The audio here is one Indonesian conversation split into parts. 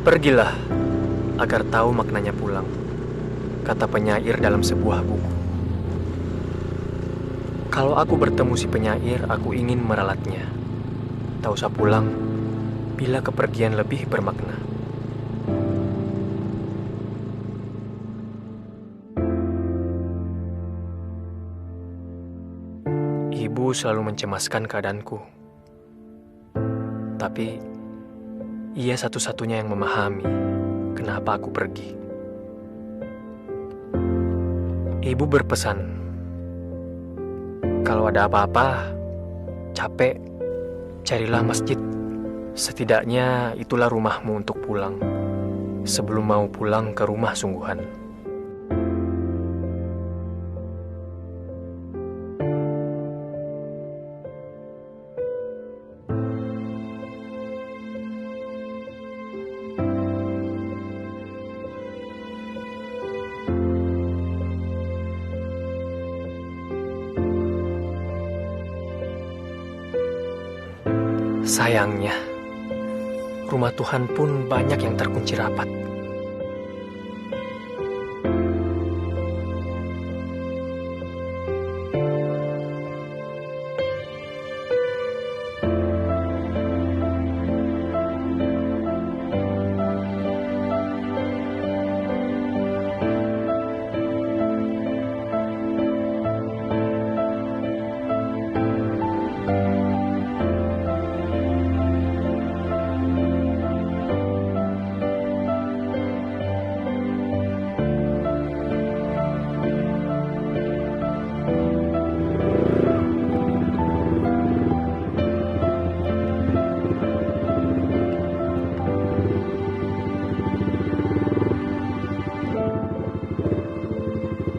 Pergilah agar tahu maknanya pulang, kata penyair dalam sebuah buku. Kalau aku bertemu si penyair, aku ingin meralatnya. Tak usah pulang, bila kepergian lebih bermakna. Ibu selalu mencemaskan keadaanku. Tapi, ia satu-satunya yang memahami kenapa aku pergi. Ibu berpesan, kalau ada apa-apa, capek, carilah masjid. Setidaknya itulah rumahmu untuk pulang, sebelum mau pulang ke rumah sungguhan. Sayangnya, rumah Tuhan pun banyak yang terkunci rapat.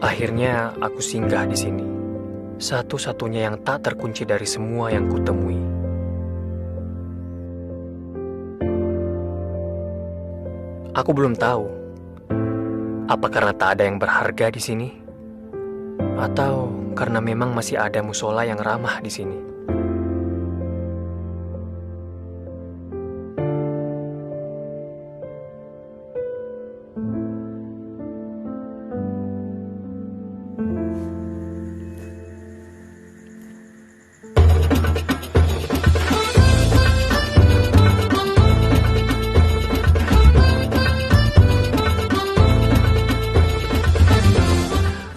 Akhirnya aku singgah di sini, satu-satunya yang tak terkunci dari semua yang kutemui. Aku belum tahu, apa karena tak ada yang berharga di sini, atau karena memang masih ada musola yang ramah di sini.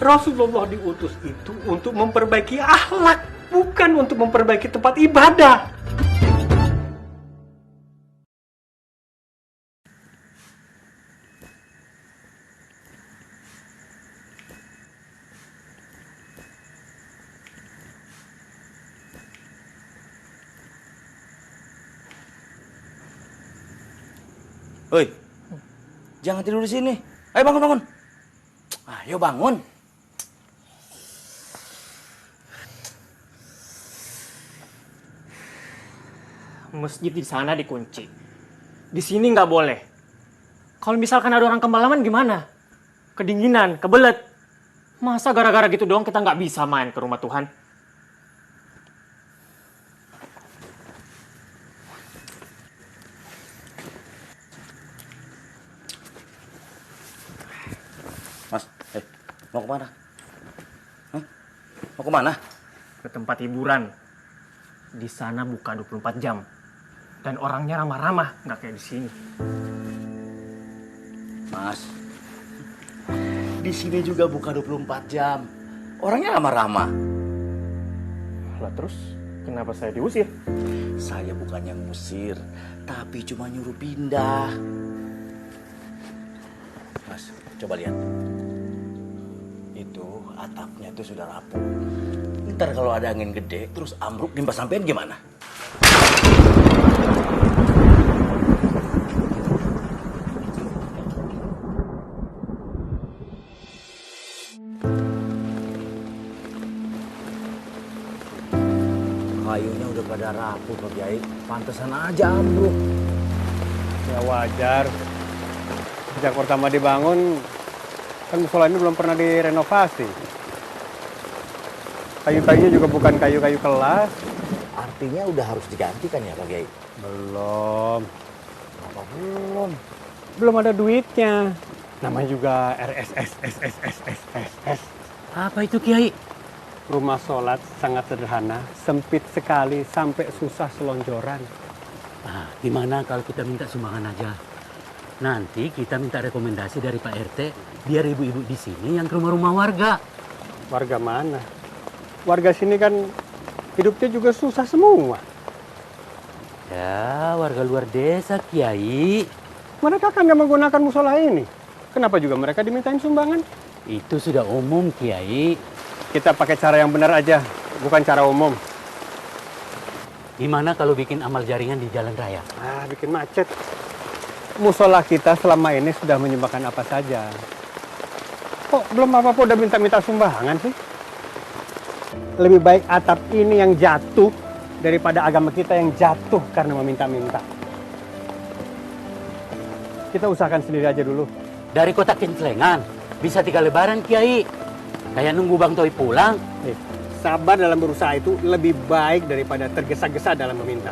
Rasulullah diutus itu untuk memperbaiki akhlak, bukan untuk memperbaiki tempat ibadah. Hei, jangan tidur di sini. Ayo bangun, bangun. Ayo bangun. Masjid di sana dikunci. Di sini nggak boleh. Kalau misalkan ada orang kemalaman gimana? Kedinginan, kebelet. Masa gara-gara gitu doang kita nggak bisa main ke rumah Tuhan? Mas, mau kemana? Hah? Mau kemana? Ke tempat hiburan. Di sana buka 24 jam. Dan orangnya ramah-ramah, nggak kayak di sini. Mas, di sini juga buka 24 jam. Orangnya ramah-ramah. Lah terus, kenapa saya diusir? Saya bukannya ngusir, tapi cuma nyuruh pindah. Mas, coba lihat. Itu atapnya itu sudah rapuh. Ntar kalau ada angin gede, terus ambruk nimpa sampean gimana? Kayunya udah pada rapuh, Pak Kiai. Pantesan aja ambruk. Ya wajar. Sejak pertama dibangun, kan musola ini belum pernah direnovasi. Kayu-kayunya juga bukan kayu-kayu kelas. Artinya udah harus diganti kan ya, Pak Kiai? Belum. Apa belum? belum ada duitnya. Namanya juga RSSSSSSS. Apa itu Kiai? Rumah sholat sangat sederhana, sempit sekali sampai susah selonjoran. Ah, gimana kalau kita minta sumbangan aja? Nanti kita minta rekomendasi dari Pak RT biar ibu-ibu di sini yang ke rumah-rumah warga. Warga mana? Warga sini kan hidupnya juga susah semua. Ya, warga luar desa Kiai. Mereka kan nggak menggunakan musola ini. Kenapa juga mereka dimintain sumbangan? Itu sudah umum Kiai. Kita pakai cara yang benar aja, bukan cara umum. Gimana kalau bikin amal jaringan di jalan raya? Ah, bikin macet. Musola kita selama ini sudah menyumbangkan apa saja. Kok belum apa-apa udah minta-minta sumbangan sih? Lebih baik atap ini yang jatuh daripada agama kita yang jatuh karena meminta-minta. Kita usahakan sendiri aja dulu. Dari kota Kinclengan bisa 3 lebaran Kiai. Kayak nunggu Bang Toi pulang. Sabar dalam berusaha itu lebih baik daripada tergesa-gesa dalam meminta.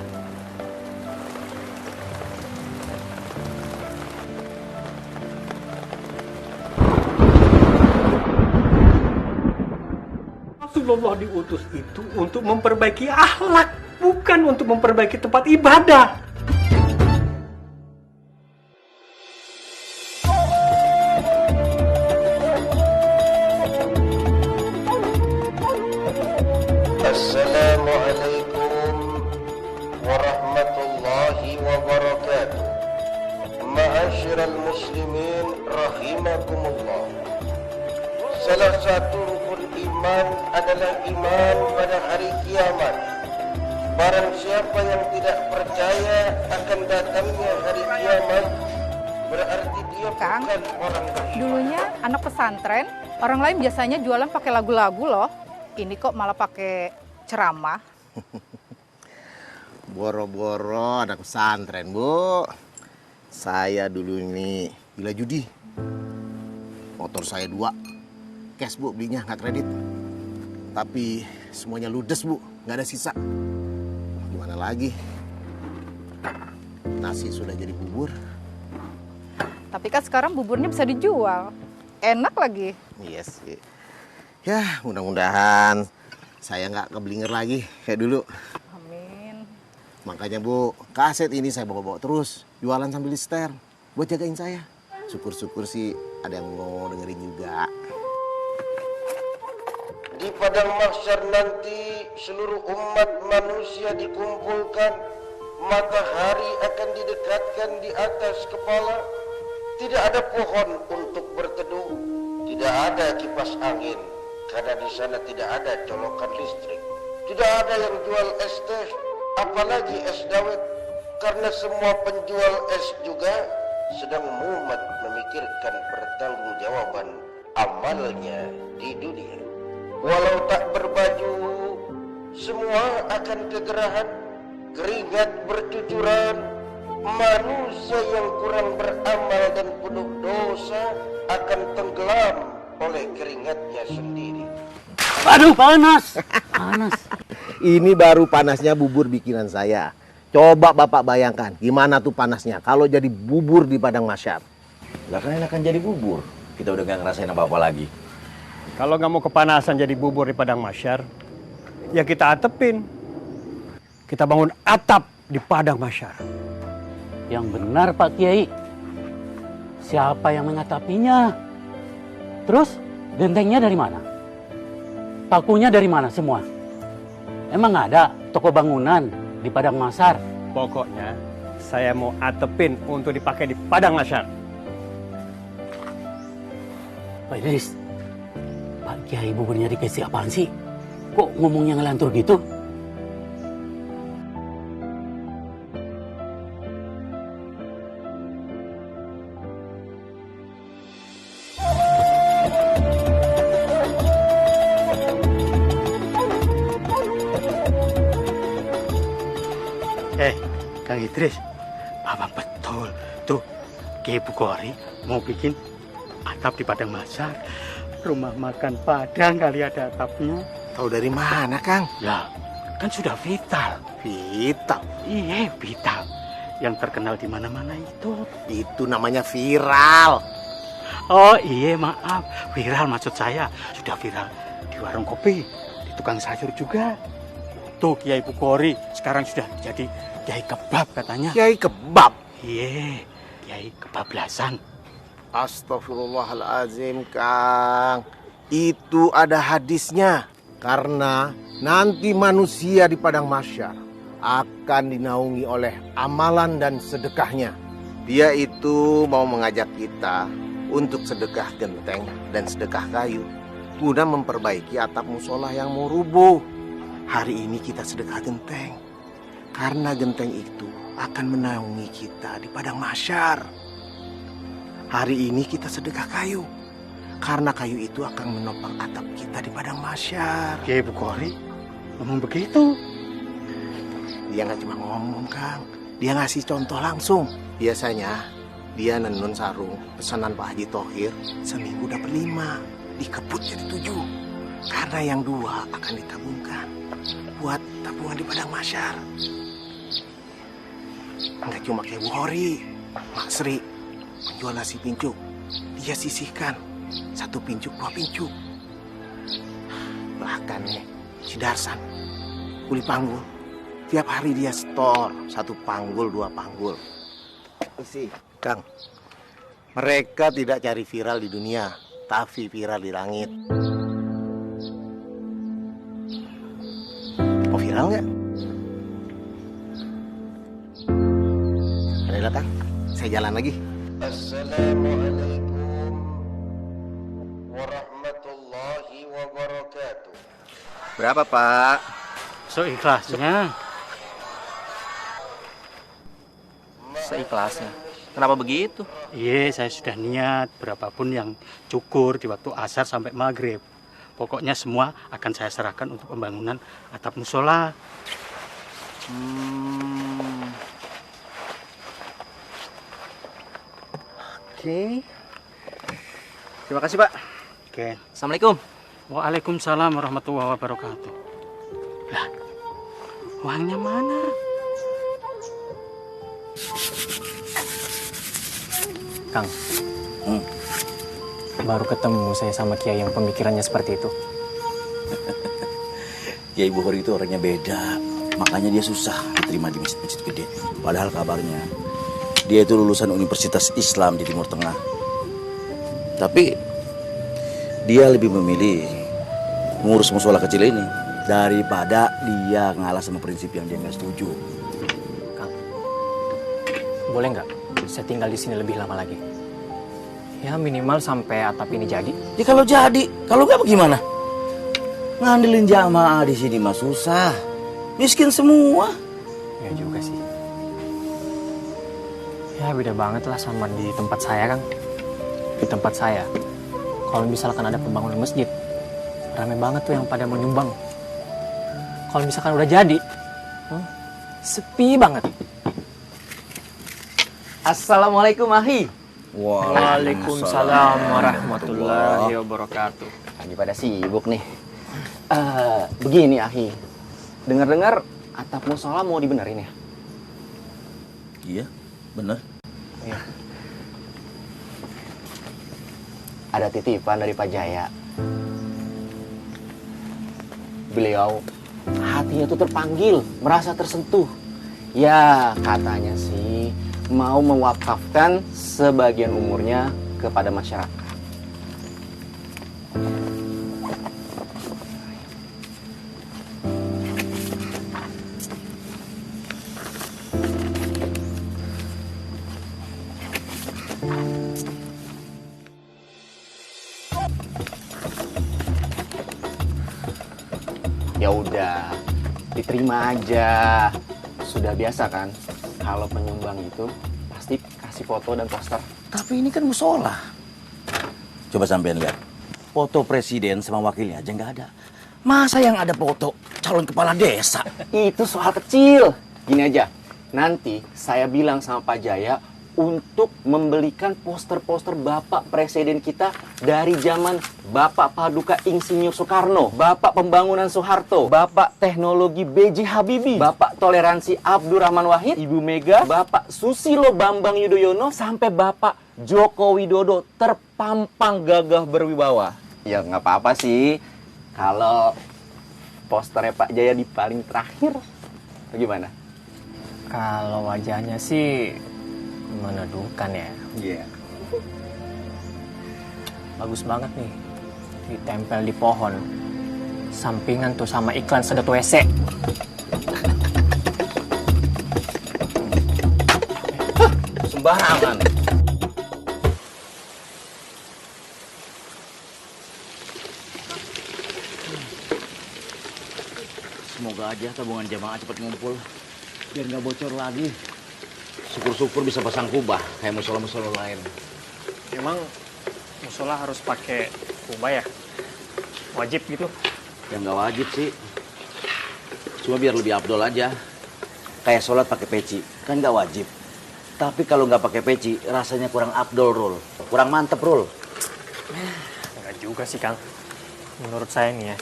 Rasulullah diutus itu untuk memperbaiki akhlak, bukan untuk memperbaiki tempat ibadah. Assalamualaikum warahmatullahi wabarakatuh. Ma'asyiral muslimin rahimakumullah. Salah satu rukun iman adalah iman pada hari kiamat. Barang siapa yang tidak percaya akan datangnya hari kiamat, berarti dia Kang, bukan orang beriman. dulunya anak pesantren, orang lain biasanya jualan pakai lagu-lagu loh. Ini kok malah pakai ceramah. Boro-boro anak pesantren, Bu. Saya dulu ini gila judi. Motor saya 2. Cash, Bu, belinya nggak kredit. Tapi semuanya ludes, Bu. Nggak ada sisa. Gimana lagi? Nasi sudah jadi bubur. Tapi kan sekarang buburnya bisa dijual. Enak lagi. Iya sih. Ya, mudah-mudahan saya nggak keblinger lagi kayak dulu. Amin. Makanya, Bu, kaset ini saya bawa-bawa terus. Jualan sambil setel. Buat jagain saya. Syukur-syukur sih ada yang mau dengerin juga. Di padang mahsyar nanti seluruh umat manusia dikumpulkan. Matahari akan didekatkan di atas kepala. Tidak ada pohon untuk berteduh. Tidak ada kipas angin. Karena di sana tidak ada colokan listrik. Tidak ada yang jual es teh, apalagi es dawet. Karena semua penjual es juga sedang mumet memikirkan pertanggungjawaban amalnya di dunia. Walau tak berbaju, semua akan kegerahan, keringat bercucuran. Manusia yang kurang beramal dan penuh dosa akan tenggelam oleh keringatnya sendiri. Aduh, panas. Panas. Ini baru panasnya bubur bikinan saya. Coba Bapak bayangkan gimana tuh panasnya kalau jadi bubur di padang mahsyar. Lah kan enakan jadi bubur. Kita udah gak ngerasain apa-apa lagi. Kalau nggak mau kepanasan jadi bubur di padang mahsyar, ya kita atepin. Kita bangun atap di padang mahsyar. Yang benar Pak Kiai. Siapa yang mengatapinya? Terus gentengnya dari mana? Pakunya dari mana semua? Emang ada toko bangunan di padang mahsyar? Pokoknya saya mau atepin untuk dipakai di padang mahsyar. Pak Idris, Pak Kiai buburnya dikasih apaan sih? Kok ngomongnya ngelantur gitu? Kang Idris, Bapak betul. Tuh, Kiai Bugori mau bikin atap di padang mahsyar. Rumah makan Padang kali ada atapnya. Tahu dari mana, Kang? Ya, kan sudah vital. Vital. Iya, vital. yang terkenal di mana-mana itu. Itu namanya viral. Oh iya, maaf. Viral maksud saya. Sudah viral di warung kopi, di tukang sayur juga. Tuh Kiai Bukhori sekarang sudah jadi Kiai Kebab katanya. Kiai Kebab. Iya, Kiai Kebablasan. Astagfirullahaladzim, Kang. Itu ada hadisnya. Karena nanti manusia di padang mahsyar akan dinaungi oleh amalan dan sedekahnya. Dia itu mau mengajak kita untuk sedekah genteng dan sedekah kayu guna memperbaiki atap musola yang mau rubuh. Hari ini kita sedekah genteng karena genteng itu akan menaungi kita di padang mahsyar. Hari ini kita sedekah kayu karena kayu itu akan menopang atap kita di padang mahsyar. Kiai Bukhori ngomong begitu. Dia nggak cuma ngomong, Kang. Dia ngasih contoh langsung. Biasanya dia nenun sarung pesanan Pak Haji Thohir seminggu dapat 5, dikebut jadi 7. Karena yang 2 akan ditabungkan buat tabungan di padang mahsyar. Nggak cuma kayak Bukhori, Mak Sri menjual nasi pincuk. Dia sisihkan 1 pincuk 2 pincuk. Bahkan nih si Darsan kuli panggul. Tiap hari dia store 1 panggul 2 panggul. Isi, Kang. Mereka tidak cari viral di dunia, tapi viral di langit. Mau viral nggak? Ada Kang, saya jalan lagi. Assalamualaikum warahmatullahi wabarakatuh. Berapa, Pak? Seikhlasnya. Seikhlasnya. Kenapa begitu? Iya, saya sudah niat berapapun yang cukur di waktu asar sampai maghrib. Pokoknya semua akan saya serahkan untuk pembangunan atap musola. Oke. Terima kasih, Pak. Oke. Assalamualaikum. Waalaikumsalam warahmatullahi wabarakatuh. Lah, uangnya mana? Kang, baru ketemu saya sama Kiai yang pemikirannya seperti itu. Kiai Bukhori itu orangnya beda. Makanya dia susah diterima di masjid-masjid gede. Padahal kabarnya dia itu lulusan Universitas Islam di Timur Tengah. Tapi dia lebih memilih mengurus musola kecil ini daripada dia ngalah sama prinsip yang dia nggak setuju. Kang, boleh nggak saya tinggal di sini lebih lama lagi? Ya minimal sampai atap ini jadi. Ya kalau jadi, kalau nggak bagaimana? Ngandelin jamaah di sini mah susah, miskin semua. Ya juga sih. Ya beda banget lah sama di tempat saya, Kang. Di tempat saya, kalau misalkan ada pembangunan masjid, rame banget tuh yang pada mau nyumbang. Kalau misalkan udah jadi, sepi banget. Assalamualaikum, Ahi. Waalaikumsalam warahmatullahi wabarakatuh. Lagi pada sibuk nih. Begini, Ahi. Dengar-dengar atap musola mau dibenerin ya? Iya, bener. Iya. Ada titipan dari Pak Jaya. Beliau hatinya tuh terpanggil, merasa tersentuh. Ya, katanya sih mau mewakafkan sebagian umurnya kepada masyarakat. Ya udah, diterima aja. Sudah biasa kan, kalau penyumbang itu pasti kasih foto dan poster. Tapi ini kan musola. Coba sampean lihat. Foto presiden sama wakilnya aja nggak ada. Masa yang ada foto calon kepala desa? Itu soal kecil. Gini aja, nanti saya bilang sama Pak Jaya untuk membelikan poster-poster Bapak Presiden kita dari zaman Bapak Paduka Insinyur Soekarno, Bapak Pembangunan Soeharto, Bapak Teknologi B.J. Habibie, Bapak Toleransi Abdurrahman Wahid, Ibu Mega, Bapak Susilo Bambang Yudhoyono, sampai Bapak Joko Widodo terpampang gagah berwibawa. Ya nggak apa-apa sih kalau posternya Pak Jaya di paling terakhir. Bagaimana? Kalau wajahnya sih meneduhkan ya. Iya. Bagus banget nih. Ditempel di pohon. Sampingan tuh sama iklan sedot WC. Sembarangan. Semoga aja tabungan jamaah cepat ngumpul, biar nggak bocor lagi. Syukur-syukur bisa pasang kubah kayak musola-musola lain. Emang musola harus pakai kubah ya? Wajib gitu? Ya nggak wajib sih, cuma biar lebih afdol aja. Kayak sholat pakai peci, kan nggak wajib. Tapi kalau nggak pakai peci, rasanya kurang afdol, Rul. Kurang mantep, Rul. Enggak juga sih, Kang. Menurut saya nih ya,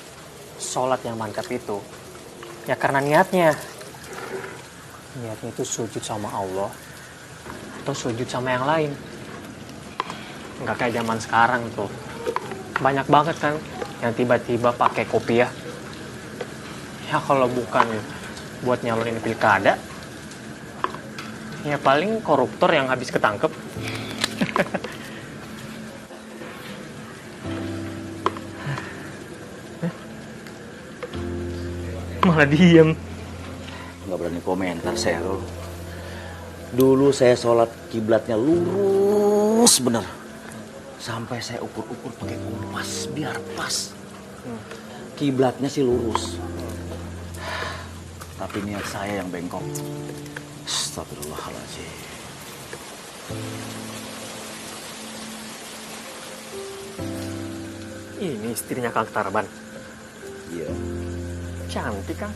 sholat yang mantap itu ya karena niatnya. Niatnya itu sujud sama Allah atau sujud sama yang lain. Nggak kayak zaman sekarang tuh. Banyak banget kan yang tiba-tiba pakai kopiah. Ya kalau bukan buat nyalonin pilkada, ya paling koruptor yang habis ketangkep. Malah diem. Nggak berani komentar saya, Rul. Dulu saya sholat kiblatnya lurus bener. Sampai saya ukur-ukur pakai kompas biar pas. Kiblatnya sih lurus. Tapi niat saya yang bengkok. Astagfirullahaladzim. Ini istrinya Kang Tarban. Iya. Cantik, Kang.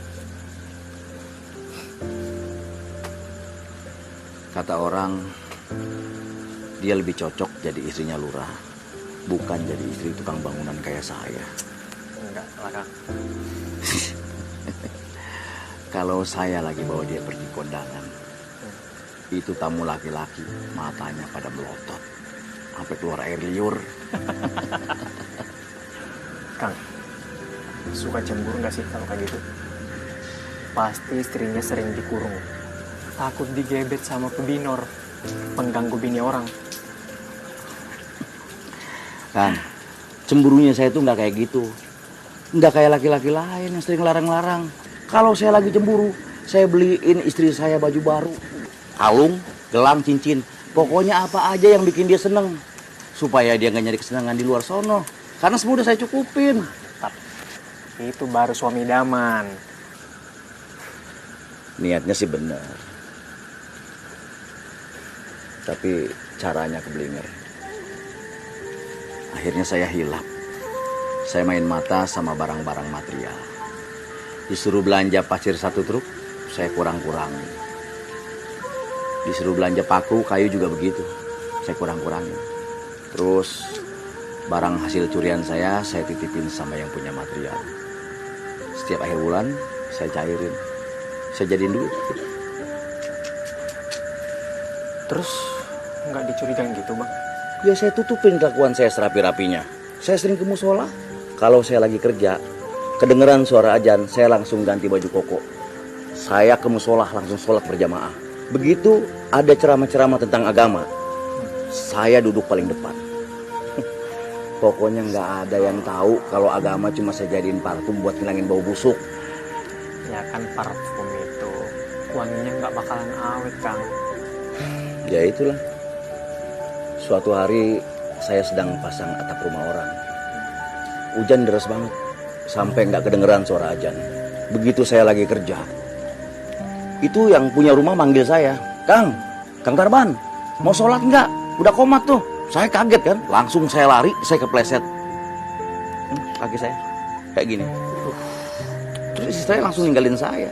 Kata orang, dia lebih cocok jadi istrinya lurah. Bukan jadi istri tukang bangunan kayak saya. Enggak lah, Kang. Kalau saya lagi bawa dia pergi kondangan, itu tamu laki-laki, matanya pada melotot. Sampai keluar air liur. Kang, suka cemburu nggak sih kalau kayak gitu? Pasti istrinya sering dikurung. Takut digebet sama pebinor, pengganggu bini orang. Kan, cemburunya saya tuh nggak kayak gitu. Nggak kayak laki-laki lain yang sering larang-larang. Kalau saya lagi cemburu, saya beliin istri saya baju baru. Kalung, gelang, cincin. Pokoknya apa aja yang bikin dia seneng. Supaya dia nggak nyari kesenangan di luar sono. Karena semua udah saya cukupin. Itu baru suami idaman. Niatnya sih benar. Tapi caranya keblinger. Akhirnya saya hilap. Saya main mata sama barang-barang material. Disuruh belanja pasir 1 truk, saya kurang-kurangin. Disuruh belanja paku, kayu juga begitu. Saya kurang-kurangin. Terus barang hasil curian saya titipin sama yang punya material. Setiap akhir bulan, saya cairin. Saya jadiin duit. Terus nggak dicurigain gitu, Bang? Ya saya tutupin kelakuan saya serapi-rapinya. Saya sering ke musola. Kalau saya lagi kerja, kedengeran suara azan, saya langsung ganti baju koko. Saya ke musola langsung sholat berjamaah. Begitu ada ceramah-ceramah tentang agama, saya duduk paling depan. Pokoknya nggak ada yang tahu kalau agama cuma saya jadiin parfum buat ngilangin bau busuk. Ya kan parfum itu wanginya nggak bakalan awet, Kang. Ya itulah. Suatu hari saya sedang pasang atap rumah orang. Hujan deras banget, sampai nggak kedengeran suara azan. Begitu saya lagi kerja, itu yang punya rumah manggil saya, Kang Tarban, mau sholat nggak? Udah komat tuh. Saya kaget kan, langsung saya lari, saya kepleset. Kaki saya kayak gini. Terus istri saya langsung ninggalin saya.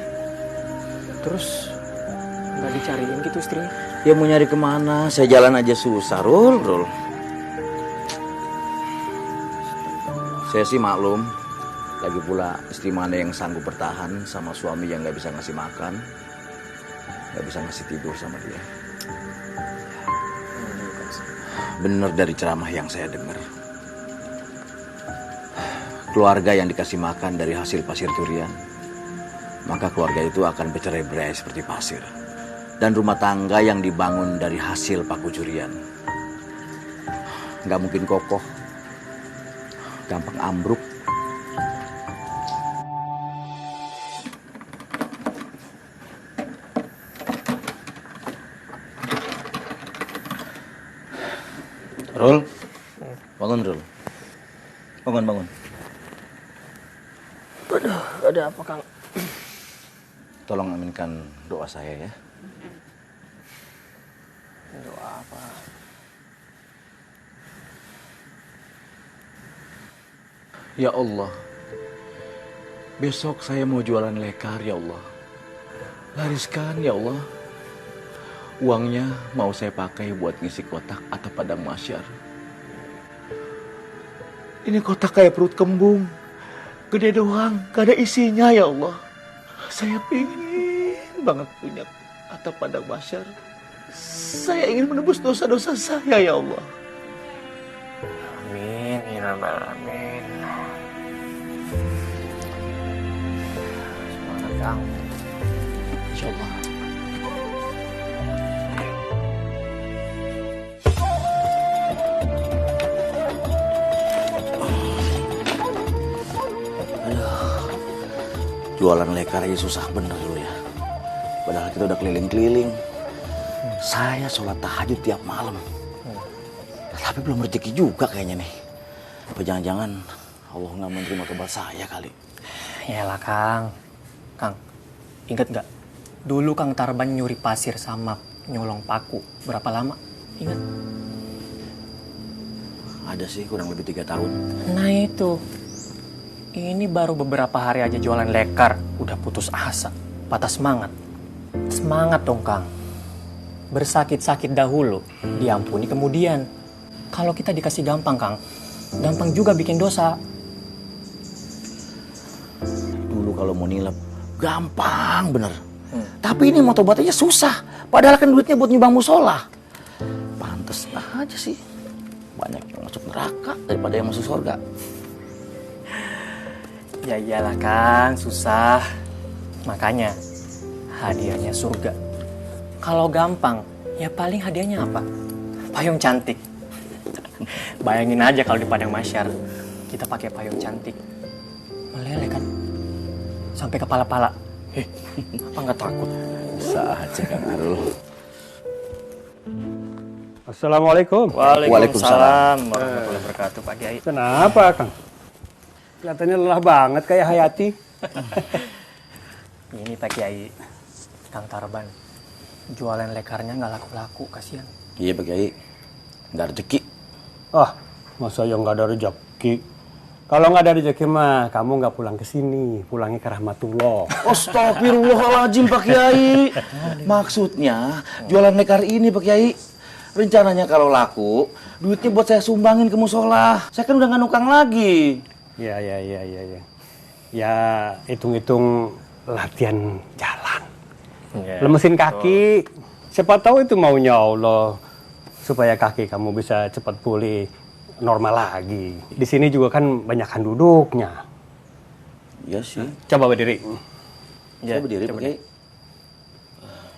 Terus Nggak dicariin gitu istrinya. Ya mau nyari kemana? Saya jalan aja susah, Rul. Saya sih maklum. Lagi pula istri mana yang sanggup bertahan sama suami yang nggak bisa ngasih makan, nggak bisa ngasih tidur sama dia. Bener dari ceramah yang saya dengar. Keluarga yang dikasih makan dari hasil pasir curian, maka keluarga itu akan bercerai-berai seperti pasir. Dan rumah tangga yang dibangun dari hasil paku curian, nggak mungkin kokoh, gampang ambruk. Rul, bangun Rul. Bangun. Aduh, ada apa Kang? Tolong aminkan doa saya ya. Doa apa? Ya Allah, besok saya mau jualan lekar ya Allah. Lariskan ya Allah. Uangnya mau saya pakai buat ngisi kotak atau padang masyar. Ini kotak kayak perut kembung. Gede doang, gak ada isinya ya Allah. Saya pingin banget punya atap padang masyar. Saya ingin menebus dosa-dosa saya ya Allah. Amin, ya Rabbal Alamin. Semangat Kang. Insya Allah. Jualan lekar aja susah bener dulu ya. Padahal kita udah keliling-keliling. Saya sholat tahajud tiap malam. Tapi belum rezeki juga kayaknya nih. Apa jangan-jangan Allah nggak menerima tobat saya kali. Yalah Kang. Kang, inget nggak? Dulu Kang Tarban nyuri pasir sama nyolong paku. Berapa lama? Ingat? Ada sih kurang lebih 3 tahun. Nah itu. Ini baru beberapa hari aja jualan lekar. Udah putus asa. Patah semangat. Semangat dong Kang. Bersakit-sakit dahulu. Diampuni kemudian. Kalau kita dikasih gampang Kang. Gampang juga bikin dosa. Dulu kalau mau nilep gampang bener. Tapi ini mau tobat aja susah. Padahal kan duitnya buat nyumbang musola. Pantes aja sih. Banyak yang masuk neraka daripada yang masuk surga. Ya iyalah Kang, susah. Makanya hadiahnya surga. Kalau gampang, ya paling hadiahnya apa? Payung cantik. Bayangin aja kalau di padang masyar kita pakai payung cantik. Meleleh kan? Sampai kepala-pala. Apa nggak takut? Bisa aja Kang Arul. Assalamualaikum. Waalaikumsalam warahmatullahi wabarakatuh Pak Kiai. Kenapa, Kang? Kelihatannya lelah banget kayak Hayati. Ini Pak Kiai, Kang Tarban. Jualan lekarnya nggak laku-laku, kasihan. Iya Pak Kiai, nggak rezeki. Masa yang nggak ada rezeki? Kalau nggak ada rezeki mah, kamu nggak pulang ke sini, pulangnya ke rahmatullah. Astagfirullahaladzim Pak Kiai. Maksudnya jualan lekar ini Pak Kiai. Rencananya kalau laku, duitnya buat saya sumbangin ke musola. Saya kan udah nggak nukang lagi. Ya. Ya, hitung-hitung latihan jalan. Lemesin kaki. Siapa tahu itu maunya Allah. Supaya kaki kamu bisa cepat pulih normal lagi. Di sini juga kan banyakan duduknya. Iya sih. Coba berdiri. Saya berdiri Pak Kiai.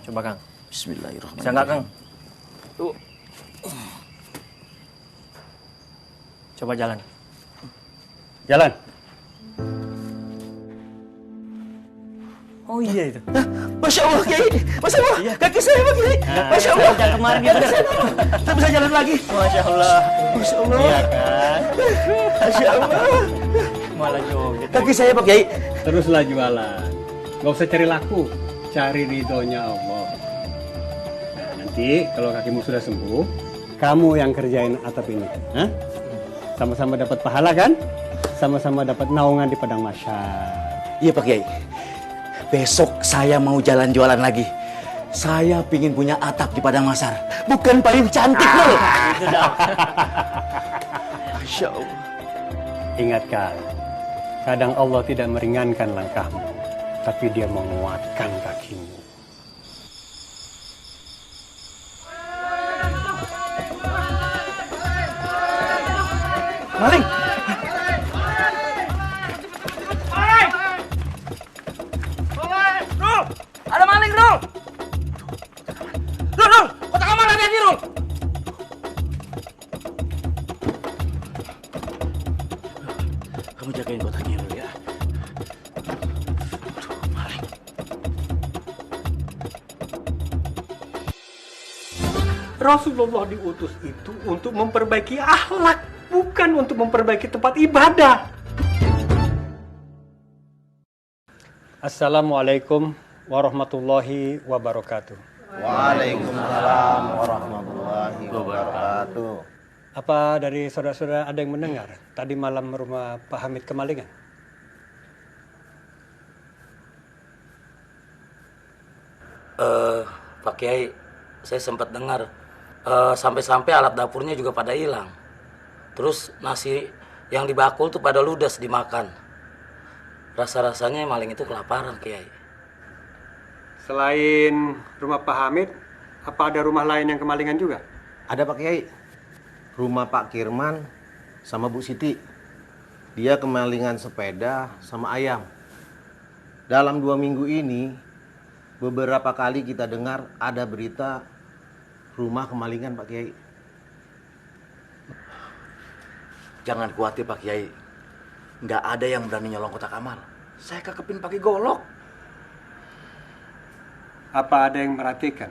Coba Kang. Bismillahirrahmanirrahim. Bisa nggak Kang? Tuh. Coba jalan. Jalan. Oh iya itu. Masya Allah Kiai. Masya Allah. Kaki saya Pak Kiai. Masya Allah. Jangan kemarin gitu. Saya bisa jalan lagi. Masya Allah. Masya Allah. Iya kan? Masya Allah. Malah joget. Kaki saya Pak Kiai. Teruslah jualan. Gak usah cari laku. Cari ridhonya Allah. Nah, nanti kalau kakimu sudah sembuh, kamu yang kerjain atap ini. Hah? Sama-sama dapat pahala kan? Sama-sama dapat naungan di padang masyar. Iya Pak Kiai. Besok saya mau jalan jualan lagi. Saya pingin punya atap di Padang Masar, bukan payung cantik loh. Masya Allah. Ingatkan, kadang Allah tidak meringankan langkahmu, tapi Dia menguatkan kakimu. Maling! Ada maling, Rul! Rul! Kotak amal hati-hati, Rul! Kamu jagain kotaknya dulu ya. Aduh, maling. Rasulullah diutus itu untuk memperbaiki akhlak, bukan untuk memperbaiki tempat ibadah. Assalamualaikum warahmatullahi wabarakatuh. Waalaikumsalam warahmatullahi wabarakatuh. Apa dari saudara-saudara ada yang mendengar tadi malam rumah Pak Hamid kemalingan? Pak Kiai, saya sempat dengar sampai-sampai alat dapurnya juga pada hilang. Terus nasi yang dibakul tuh pada ludes dimakan. Rasa-rasanya maling itu kelaparan, Kiai. Selain rumah Pak Hamid, apa ada rumah lain yang kemalingan juga? Ada Pak Kiai. Rumah Pak Kirman sama Bu Siti. Dia kemalingan sepeda sama ayam. Dalam 2 minggu ini, beberapa kali kita dengar ada berita rumah kemalingan Pak Kiai. Jangan khawatir Pak Kiai. Nggak ada yang berani nyolong kotak amal. Saya kekepin pakai golok. Apa ada yang merhatikan?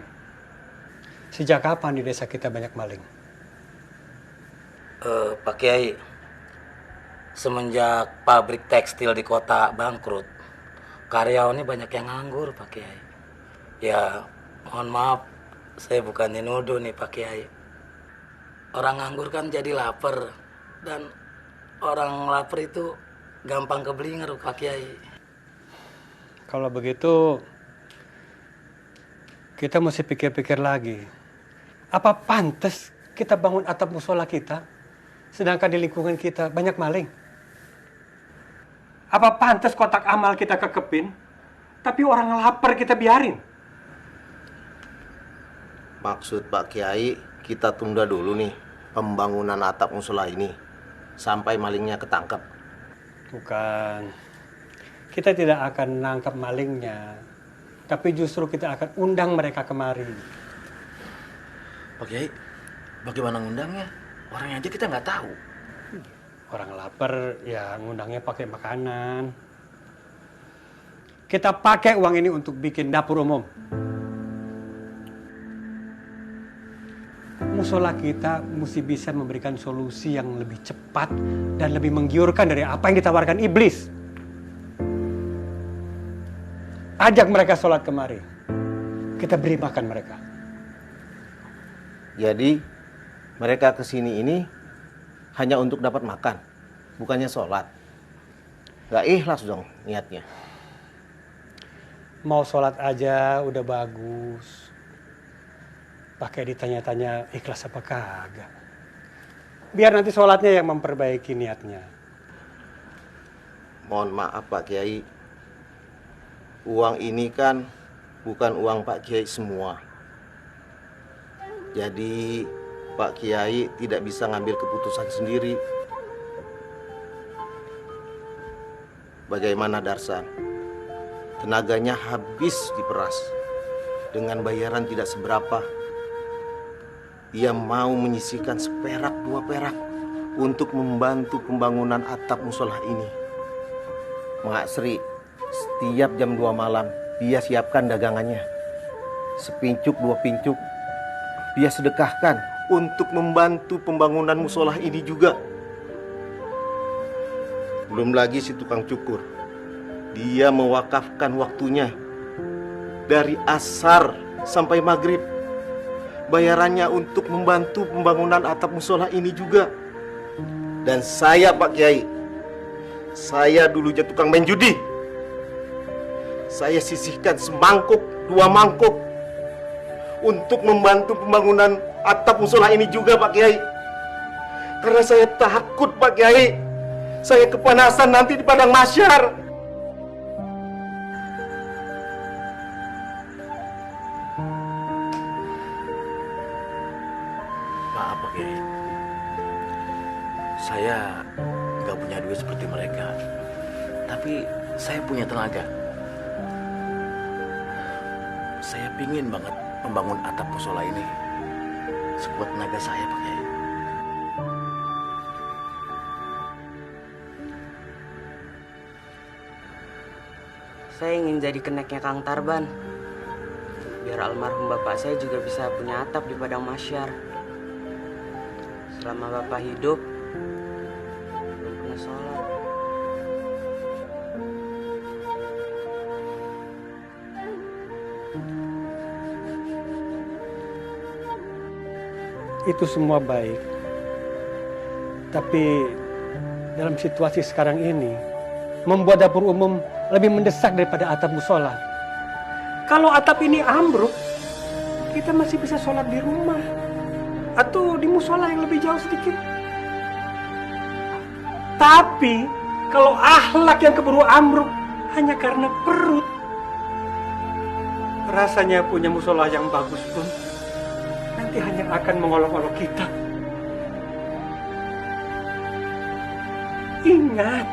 Sejak kapan di desa kita banyak maling? Pak Kiai, semenjak pabrik tekstil di kota bangkrut, karyawannya banyak yang nganggur, Pak Kiai. Ya, mohon maaf, saya bukan nuduh nih Pak Kiai. Orang nganggur kan jadi lapar, dan orang lapar itu gampang keblinger, Pak Kiai. Kalau begitu, kita mesti pikir-pikir lagi. Apa pantas kita bangun atap musola kita, sedangkan di lingkungan kita banyak maling? Apa pantas kotak amal kita kekepin, tapi orang lapar kita biarin? Maksud Pak Kiai, kita tunda dulu nih pembangunan atap musola ini sampai malingnya ketangkep. Bukan. Kita tidak akan nangkap malingnya, tapi justru kita akan undang mereka kemari. Pak Kiai, bagaimana ngundangnya? Orangnya aja kita nggak tahu. Orang lapar, ya ngundangnya pakai makanan. Kita pakai uang ini untuk bikin dapur umum. Musola kita mesti bisa memberikan solusi yang lebih cepat dan lebih menggiurkan dari apa yang ditawarkan iblis. Ajak mereka sholat kemari. Kita beri makan mereka. Jadi mereka kesini ini hanya untuk dapat makan, bukannya sholat. Gak ikhlas dong niatnya. Mau sholat aja udah bagus. Pakai ditanya-tanya ikhlas apa kagak. Biar nanti sholatnya yang memperbaiki niatnya. Mohon maaf Pak Kiai, uang ini kan bukan uang Pak Kiai semua. Jadi Pak Kiai tidak bisa ngambil keputusan sendiri. Bagaimana Darsan? Tenaganya habis diperas dengan bayaran tidak seberapa. Dia mau menyisihkan seperak 2 perak untuk membantu pembangunan atap musola ini. Mak Sri, setiap jam 2 malam dia siapkan dagangannya. Sepincuk 2 pincuk dia sedekahkan untuk membantu pembangunan musola ini juga. Belum lagi si tukang cukur. Dia mewakafkan waktunya dari asar sampai maghrib. Bayarannya untuk membantu pembangunan atap musola ini juga. Dan saya Pak Kiai, saya dulunya tukang main judi. Saya sisihkan semangkuk 2 mangkuk untuk membantu pembangunan atap musola ini juga, Pak Kiai. Karena saya takut, Pak Kiai. Saya kepanasan nanti di padang mahsyar. Maaf Pak Kiai, saya nggak punya duit seperti mereka, tapi saya punya tenaga. Saya pingin banget membangun atap musola ini sekuat tenaga saya, Pak Kiai. Saya ingin jadi keneknya Kang Tarban, biar almarhum bapak saya juga bisa punya atap di padang mahsyar. Selama bapak hidup, belum pernah sholat. Itu semua baik. Tapi dalam situasi sekarang ini, membuat dapur umum lebih mendesak daripada atap musola. Kalau atap ini ambruk, kita masih bisa sholat di rumah atau di musola yang lebih jauh sedikit. Tapi kalau akhlak yang keburu ambruk hanya karena perut, rasanya punya musola yang bagus pun nanti hanya akan mengolok-olok kita. Ingat,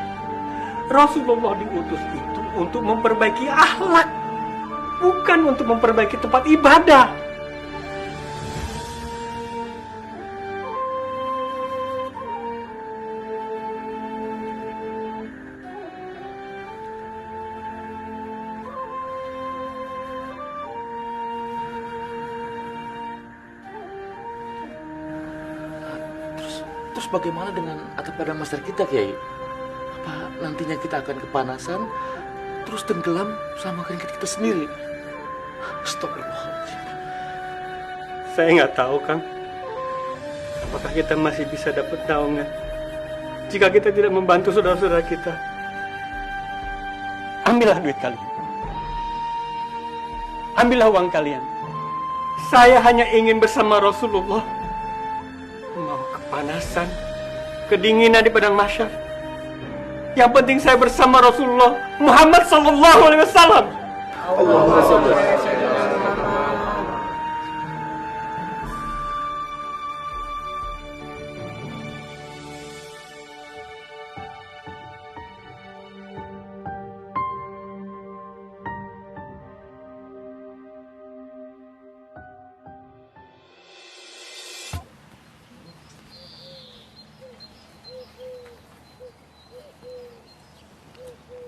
Rasulullah diutus itu untuk memperbaiki akhlak, bukan untuk memperbaiki tempat ibadah. Terus bagaimana dengan atap padang mahsyar kita, Kiai? Apa nantinya kita akan kepanasan, terus tenggelam sama keringat kita sendiri? Astagfirullahaladzim. Saya nggak tahu, Kang. Apakah kita masih bisa dapat naungan jika kita tidak membantu saudara-saudara kita? Ambillah duit kalian. Ambillah uang kalian. Saya hanya ingin bersama Rasulullah. Mau kepanasan, kedinginan di padang mahsyar. Yang penting saya bersama Rasulullah Muhammad sallallahu alaihi wasallam. Allahumma shalli alaihi wasallam.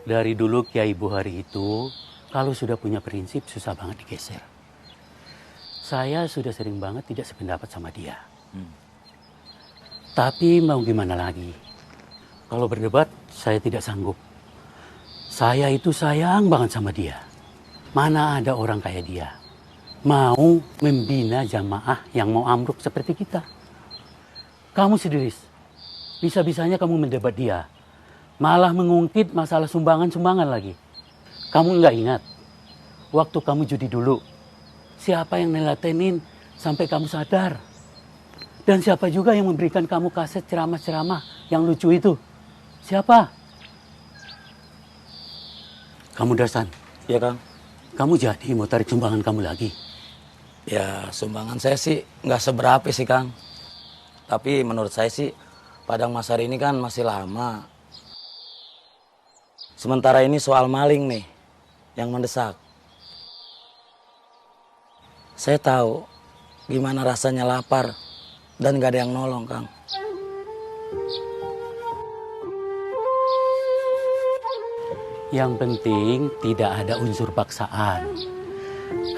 Dari dulu Kiai Buhari itu kalau sudah punya prinsip susah banget digeser. Saya sudah sering banget tidak sependapat sama dia. Tapi mau gimana lagi? Kalau berdebat saya tidak sanggup. Saya itu sayang banget sama dia. Mana ada orang kayak dia mau membina jamaah yang mau ambruk seperti kita. Kamu sendiri, bisa-bisanya kamu mendebat dia. Malah mengungkit masalah sumbangan-sumbangan lagi. Kamu nggak ingat, waktu kamu judi dulu, siapa yang nelatenin sampai kamu sadar? Dan siapa juga yang memberikan kamu kaset ceramah-ceramah yang lucu itu? Siapa? Kamu Darsan? Ya Kang. Kamu jadi mau tarik sumbangan kamu lagi? Ya sumbangan saya sih nggak seberapa sih Kang. Tapi menurut saya sih padang mahsyar ini kan masih lama. Sementara ini soal maling nih yang mendesak. Saya tahu gimana rasanya lapar dan gak ada yang nolong, Kang. Yang penting tidak ada unsur paksaan.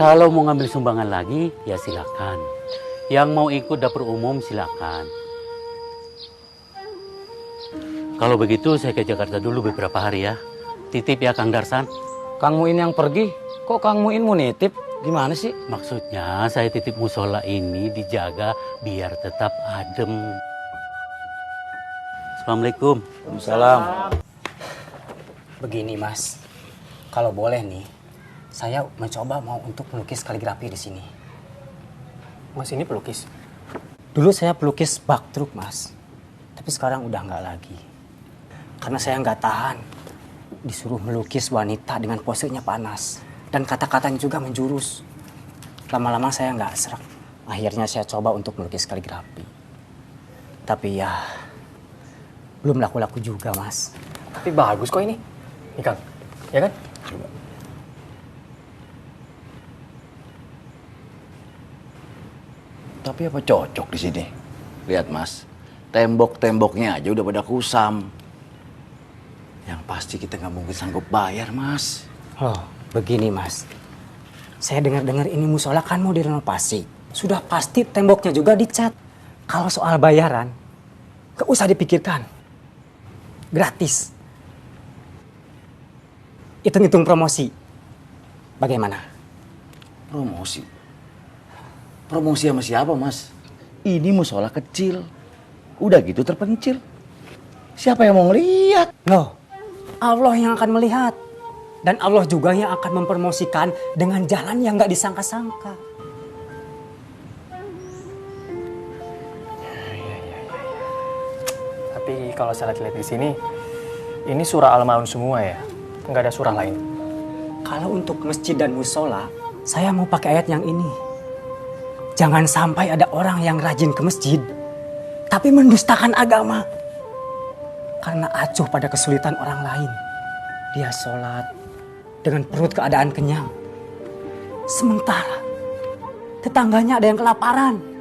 Kalau mau ngambil sumbangan lagi, ya silakan. Yang mau ikut dapur umum silakan. Kalau begitu saya ke Jakarta dulu beberapa hari ya. Titip ya Kang Darsan. Kang Muin yang pergi, kok Kang Muin mau nitip? Gimana sih? Maksudnya saya titip musola ini dijaga biar tetap adem. Assalamualaikum. Waalaikumsalam. Begini Mas, kalau boleh nih, saya mencoba mau untuk melukis kaligrafi di sini. Mas ini pelukis? Dulu saya pelukis bak truk, Mas. Tapi sekarang udah nggak lagi. Karena saya nggak tahan disuruh melukis wanita dengan posenya panas. Dan kata-katanya juga menjurus. Lama-lama saya nggak serak. Akhirnya saya coba untuk melukis kaligrafi. Tapi ya, belum laku-laku juga, Mas. Tapi bagus kok ini. Nih Kang, ya kan? Coba. Tapi apa cocok di sini? Lihat Mas, tembok-temboknya aja udah pada kusam. Yang pasti kita nggak mungkin sanggup bayar, Mas. Oh, begini, Mas. Saya dengar-dengar ini musola kan mau direnovasi. Sudah pasti temboknya juga dicat. Kalau soal bayaran, gak usah dipikirkan. Gratis. Hitung-hitung promosi. Bagaimana? Promosi? Promosi sama siapa, Mas? Ini musola kecil. Udah gitu terpencil. Siapa yang mau ngeliat? Loh, Allah yang akan melihat. Dan Allah juga yang akan mempromosikan dengan jalan yang gak disangka-sangka. Tapi kalau saya lihat di sini, ini surah Al-Maun semua ya? Nggak ada surah lain? Kalau untuk masjid dan musola, saya mau pakai ayat yang ini. Jangan sampai ada orang yang rajin ke masjid, tapi mendustakan agama. Karena acuh pada kesulitan orang lain. Dia sholat dengan perut keadaan kenyang. Sementara tetangganya ada yang kelaparan.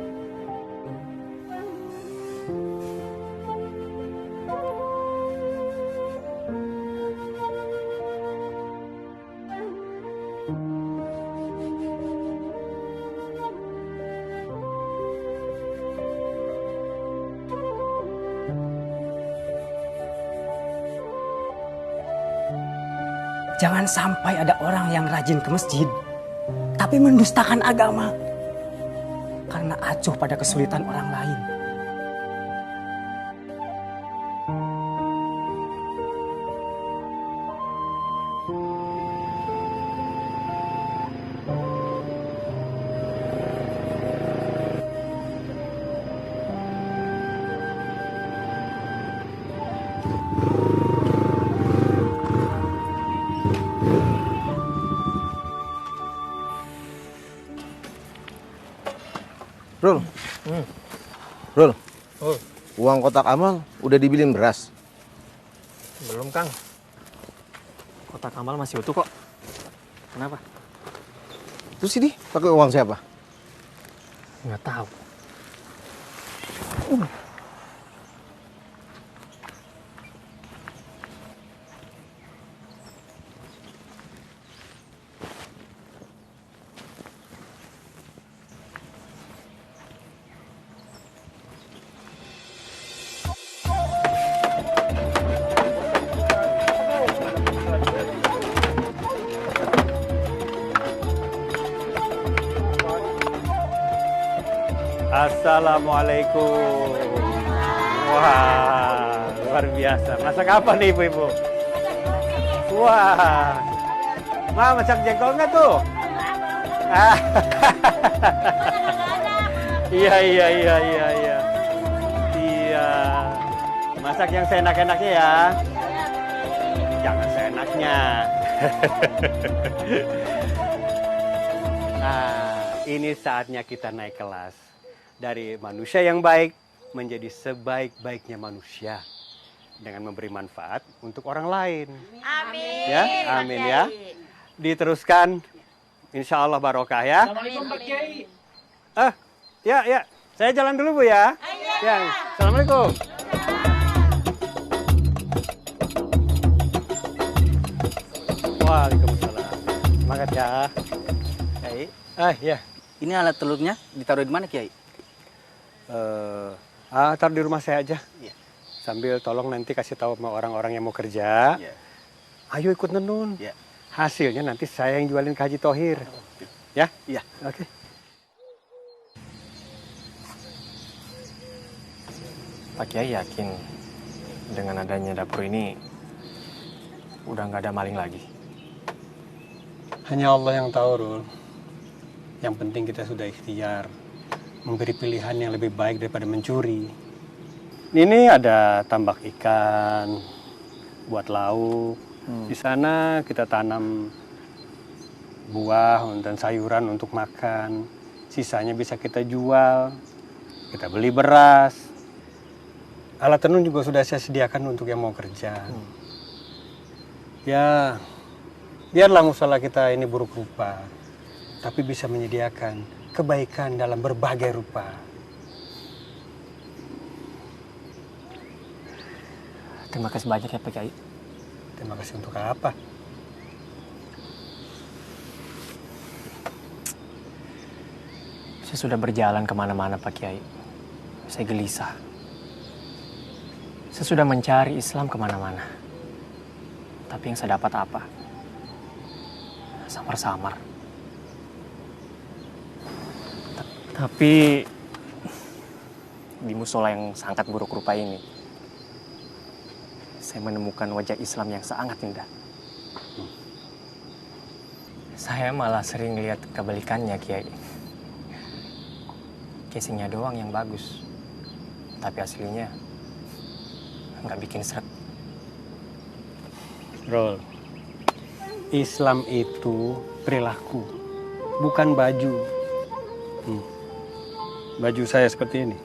Jangan sampai ada orang yang rajin ke masjid, tapi mendustakan agama. Karena acuh pada kesulitan orang lain. Rul, Rul, uang kotak amal udah dibilin beras? Belum Kang. Kotak amal masih utuh kok. Kenapa? Terus ini pakai uang siapa? Nggak tahu. Assalamualaikum. Wah, luar biasa. Masak apa nih ibu-ibu? Wah, Ma, masak jengkol nggak tuh? Iya. Iya. Masak yang seenak-enaknya ya. Jangan seenaknya. Nah, ini saatnya kita naik kelas. Dari manusia yang baik menjadi sebaik-baiknya manusia dengan memberi manfaat untuk orang lain. Amin. Ya, amin ya. Diteruskan, insya Allah barokah ya. Assalamualaikum Pak Kiai. Ya. Saya jalan dulu Bu ya. Ya, Assalamualaikum. Waalaikumsalam. Semangat ya. Kiai. Ya. Ini alat telurnya ditaruh di mana, Kiai? Taruh di rumah saya aja. Iya. Sambil tolong nanti kasih tahu sama orang-orang yang mau kerja. Iya. Ayo ikut nenun. Iya. Hasilnya nanti saya yang jualin ke Haji Tohir. Ya? Iya. Oke. Pak Kiai yakin dengan adanya dapur ini udah nggak ada maling lagi? Hanya Allah yang tahu, Rul. Yang penting kita sudah ikhtiar. memberi pilihan yang lebih baik daripada mencuri. Ini ada tambak ikan buat lauk. Di sana kita tanam buah dan sayuran untuk makan. Sisanya bisa kita jual. Kita beli beras. Alat tenun juga sudah saya sediakan untuk yang mau kerja. Ya, biarlah musola kita ini buruk rupa, tapi bisa menyediakan kebaikan dalam berbagai rupa. Terima kasih banyak ya Pak Kiai. Terima kasih untuk apa? Saya sudah berjalan kemana-mana Pak Kiai. Saya gelisah. Saya sudah mencari Islam kemana-mana. Tapi yang saya dapat apa? Samar-samar. Tapi di musola yang sangat buruk rupa ini, saya menemukan wajah Islam yang sangat indah. Saya malah sering lihat kebalikannya, Kiai. Casingnya doang yang bagus, tapi aslinya nggak bikin seret. Rol, Islam itu perilaku, bukan baju. Baju saya seperti ini,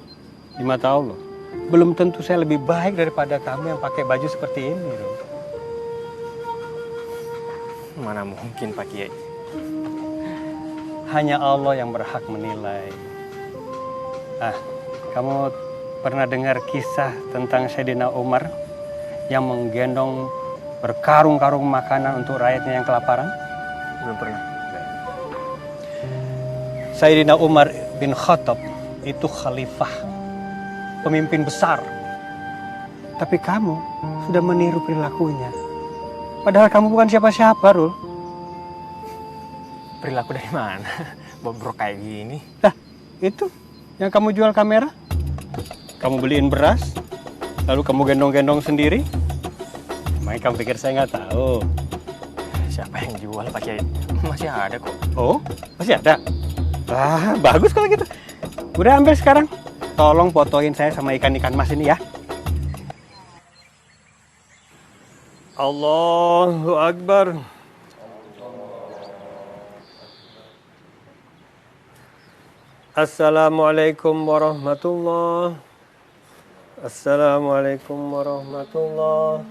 di mata Allah. Belum tentu saya lebih baik daripada kamu yang pakai baju seperti ini, Rol. Mana mungkin, Pak Kiai? Hanya Allah yang berhak menilai. Kamu pernah dengar kisah tentang Sayyidina Umar yang menggendong berkarung-karung makanan untuk rakyatnya yang kelaparan? Belum pernah. Sayyidina Umar bin Khattab itu khalifah, pemimpin besar. Tapi kamu sudah meniru perilakunya. Padahal kamu bukan siapa-siapa, Rul. Perilaku dari mana? Bobrok kayak gini. Nah, itu yang kamu jual kamera. Kamu beliin beras, lalu kamu gendong-gendong sendiri. Emangnya kamu pikir saya nggak tahu? Siapa yang jual, Pak Kiai? Masih ada kok. Oh, masih ada? Wah, bagus kalau gitu. Udah ambil sekarang. Tolong fotoin saya sama ikan-ikan mas ini ya. Allahu Akbar. Assalamualaikum warahmatullahi. Assalamualaikum warahmatullahi.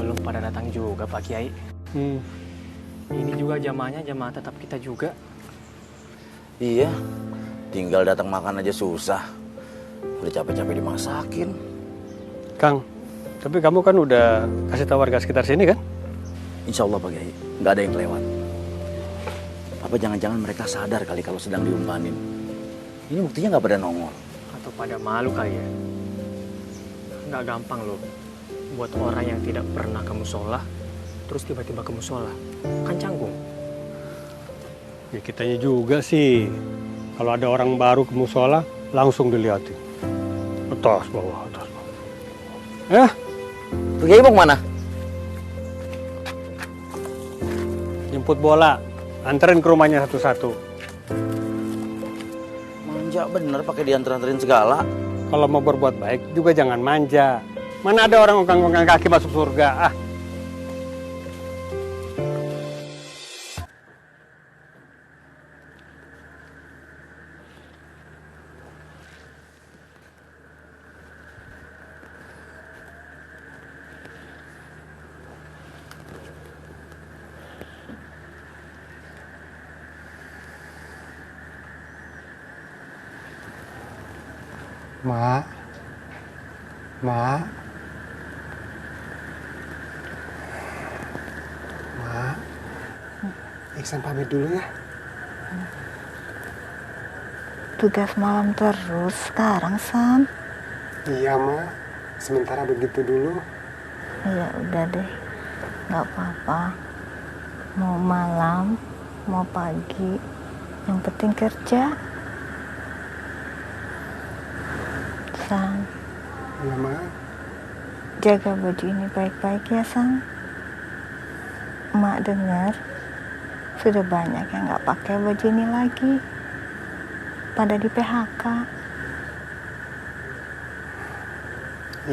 Belum pada datang juga, Pak Kiai. Ini juga jamaahnya jamaah tetap kita juga. Iya, tinggal datang makan aja susah. Udah capek-capek dimasakin. Kang, tapi kamu kan udah kasih tahu warga sekitar sini kan? Insya Allah Pak Kiai, nggak ada yang kelewat. Apa jangan-jangan mereka sadar kali kalau sedang diumpanin? Ini buktinya nggak pada nongol. Atau pada malu kali ya? Nggak gampang loh buat orang yang tidak pernah ke musola, terus tiba-tiba ke musola. Kan canggung. Ya kitanya juga sih. Kalau ada orang baru ke musola, langsung dilihatin. Atas bawah, atas bawah. Pak Kiai mau kemana? Jemput bola. Anterin ke rumahnya satu-satu. Manja bener pakai diantar-anterin segala. Kalau mau berbuat baik juga jangan manja. Mana ada orang ongkang-ongkang kaki masuk surga? Mak. Mak. Mak. Iksan pamit dulu ya. Tugas malam terus sekarang, Sam. Iya, Mak. Sementara begitu dulu. Ya udah deh, nggak apa-apa. Mau malam, mau pagi, yang penting kerja. San, Iya, Ma. jaga baju ini baik-baik ya, San. Mak dengar sudah banyak yang nggak pakai baju ini lagi, pada di PHK.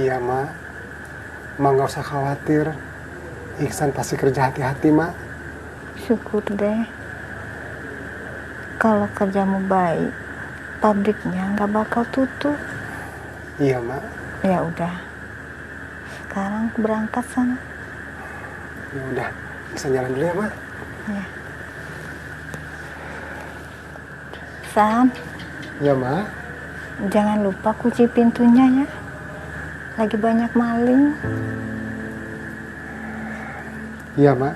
Iya, Ma. Ma nggak usah khawatir. Iksan pasti kerja hati-hati, Ma. Syukur deh. Kalau kerjamu baik, pabriknya nggak bakal tutup. Iya, Ma. Ya udah. Sekarang berangkat sana. Ya udah, Iksan jalan dulu ya, Ma. Ya. San, Ya, Ma. jangan lupa kunci pintunya ya. Lagi banyak maling. Iya, Ma.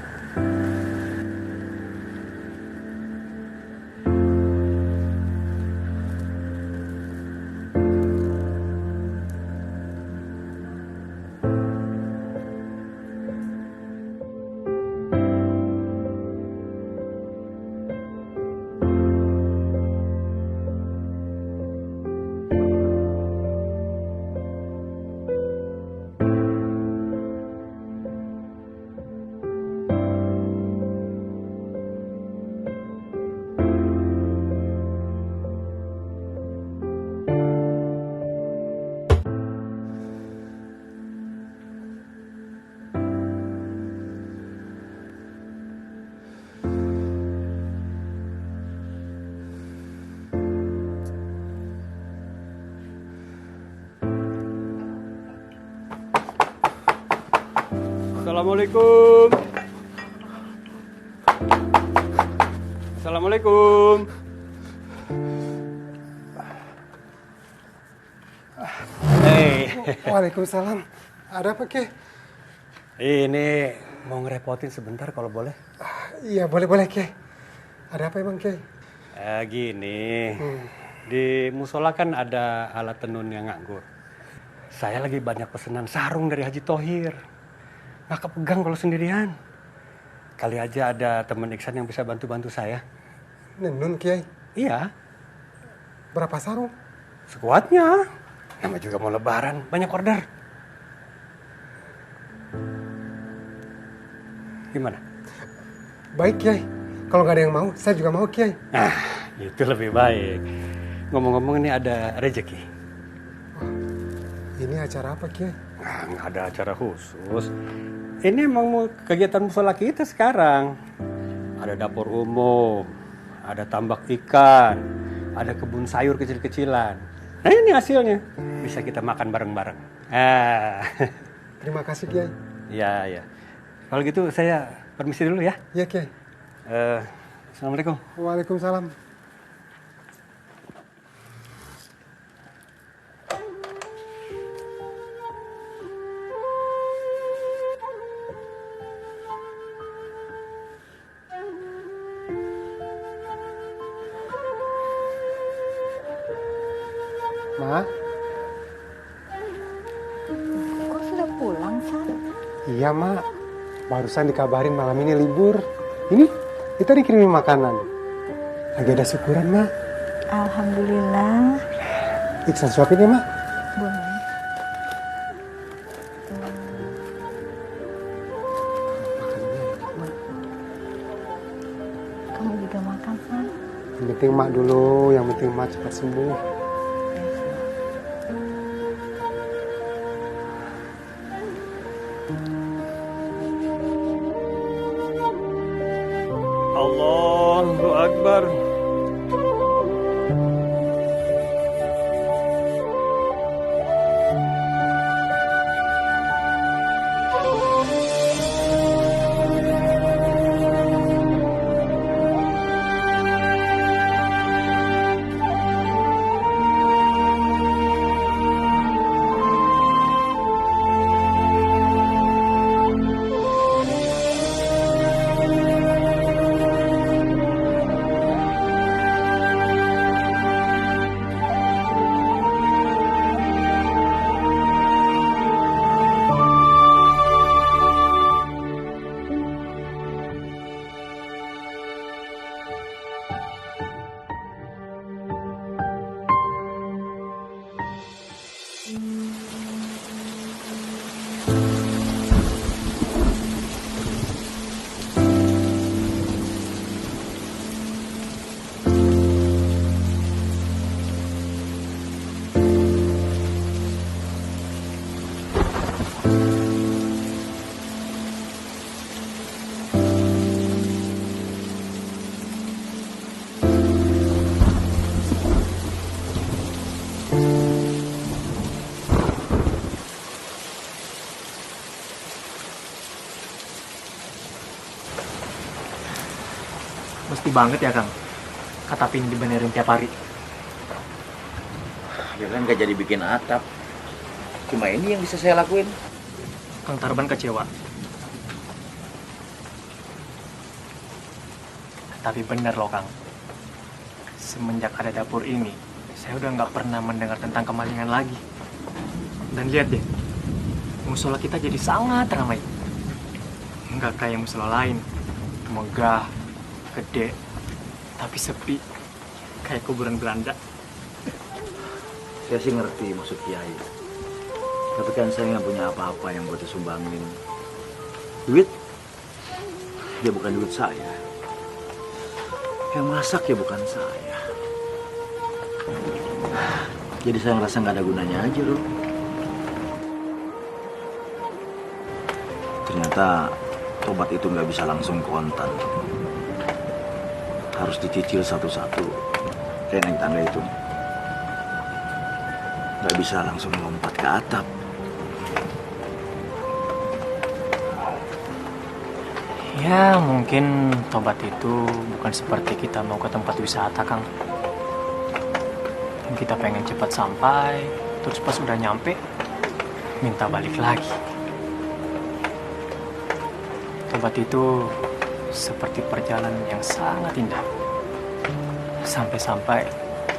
Assalamualaikum. Assalamualaikum. Waalaikumsalam. Ada apa, Ki? Ini mau ngerepotin sebentar kalau boleh. Iya, boleh, Ki. Ada apa emang, Ki? Gini, di musola kan ada alat tenun yang nganggur. Saya lagi banyak pesanan sarung dari Haji Thohir. Nggak kepegang kalau sendirian. Kali aja ada teman Iksan yang bisa bantu-bantu saya. Nenun, Kiai? Iya. Berapa sarung? Sekuatnya. Nama juga mau lebaran, banyak order. Gimana? Baik, Kiai. Kalau nggak ada yang mau, saya juga mau, Kiai. Nah, itu lebih baik. Ngomong-ngomong ini ada rezeki. Ini acara apa, Kiai? Nah, nggak ada acara khusus. Ini emang mau kegiatan musola kita sekarang. Ada dapur umum, ada tambak ikan, ada kebun sayur kecil-kecilan. Nah, ini hasilnya. Bisa kita makan bareng-bareng. Terima kasih, Kiai. Iya. Kalau gitu saya permisi dulu ya. Iya, Kiai. Assalamualaikum. Waalaikumsalam. Ma? Kok sudah pulang, San? Iya, Mak. Barusan dikabarin malam ini libur. Ini, kita dikirimin makanan. Lagi ada syukuran, Mak. Alhamdulillah. Iksan suapin ya, Mak? Boleh. Kamu juga makan, San? Yang penting Mak dulu, yang penting Mak cepat sembuh. Allahu Akbar. Mesti banget ya Kang, katapin dibenerin tiap hari. Ya kan gak jadi bikin atap. Cuma ini yang bisa saya lakuin. Kang Tarban kecewa. Tapi bener loh Kang, semenjak ada dapur ini, saya udah nggak pernah mendengar tentang kemalingan lagi. Dan lihat deh, musola kita jadi sangat ramai. Nggak kayak musola lain, megah, gede, tapi sepi, kayak kuburan Belanda. Saya sih ngerti maksud Kiai. Tapi kan saya nggak punya apa-apa yang buat disumbangin. Duit? Ya bukan duit saya. Yang masak ya bukan saya. Jadi saya ngerasa nggak ada gunanya aja loh. Ternyata tobat itu nggak bisa langsung kontan. Harus dicicil satu-satu. Kayak naik tangga itu. Nggak bisa langsung lompat ke atap. Ya mungkin tobat itu bukan seperti kita mau ke tempat wisata Kang. Kita pengen cepat sampai, terus pas udah nyampe, minta balik lagi. Tobat itu seperti perjalanan yang sangat indah. Sampai-sampai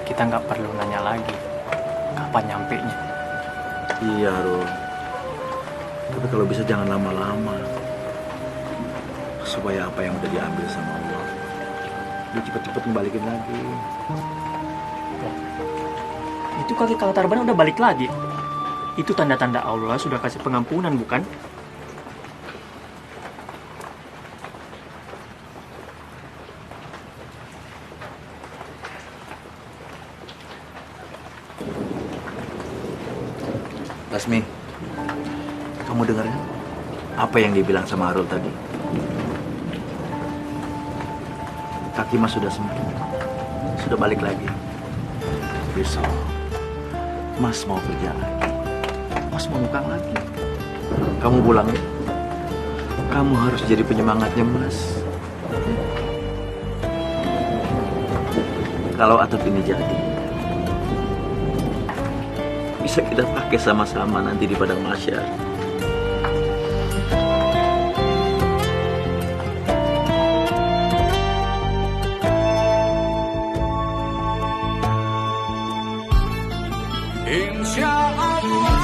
kita nggak perlu nanya lagi kapan nyampenya. Iya, Ro. Tapi kalau bisa jangan lama-lama. Supaya apa yang udah diambil sama Allah, dia cepet-cepet kembaliin lagi. Itu kaki Kang Tarban udah balik lagi. Itu tanda-tanda Allah sudah kasih pengampunan, bukan? Lasmi, kamu dengar ya? Apa yang dibilang sama Arul tadi? Kaki Mas sudah sembuh, sudah balik lagi. Besok, Mas mau kerja lagi, Mas mau nukang lagi. Kamu pulang ya? Kamu harus jadi penyemangatnya Mas. Kalau atap ini jadi, bisa kita pakai sama-sama nanti di padang mahsyar.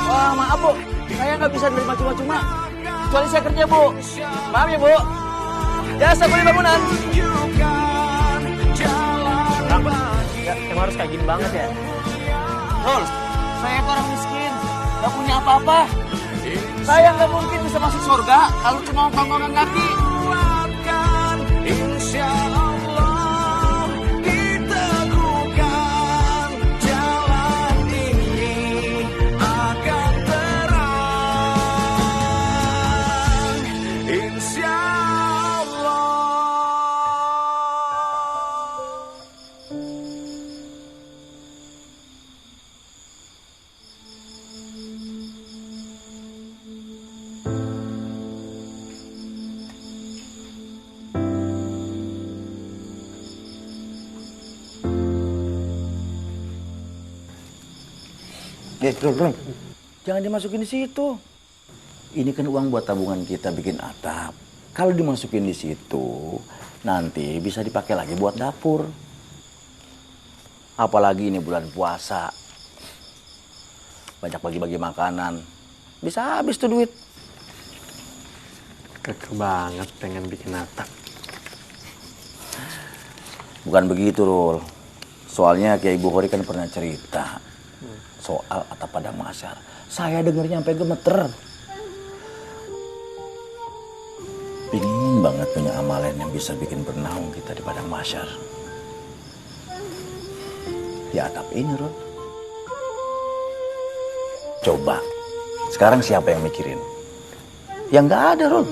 Wah, maaf Bu, saya nggak bisa nerima cuma-cuma. Kecuali saya kerja Bu. Maaf ya Bu. Jasa beli bangunan. Ya, emang harus kayak gini banget ya? Rul, saya itu orang miskin, nggak punya apa-apa. Saya nggak mungkin bisa masuk surga kalau cuma panggongan kaki. Insya Allah diteguhkan jalan ini akan terang. Insya Allah. Rul, jangan dimasukin di situ. Ini kan uang buat tabungan kita bikin atap. Kalau dimasukin di situ, nanti bisa dipakai lagi buat dapur. Apalagi ini bulan puasa. Banyak bagi-bagi makanan. Bisa habis tuh duit. Keke banget pengen bikin atap. Bukan begitu, Rul. Soalnya Kiai Bukhari kan pernah cerita soal atap padang mahsyar. Saya dengarnya sampai gemeter. Pingin banget punya amalan yang bisa bikin bernaung kita di padang mahsyar. Di atap ini, Rul. Coba, sekarang siapa yang mikirin? Yang nggak ada, Rul.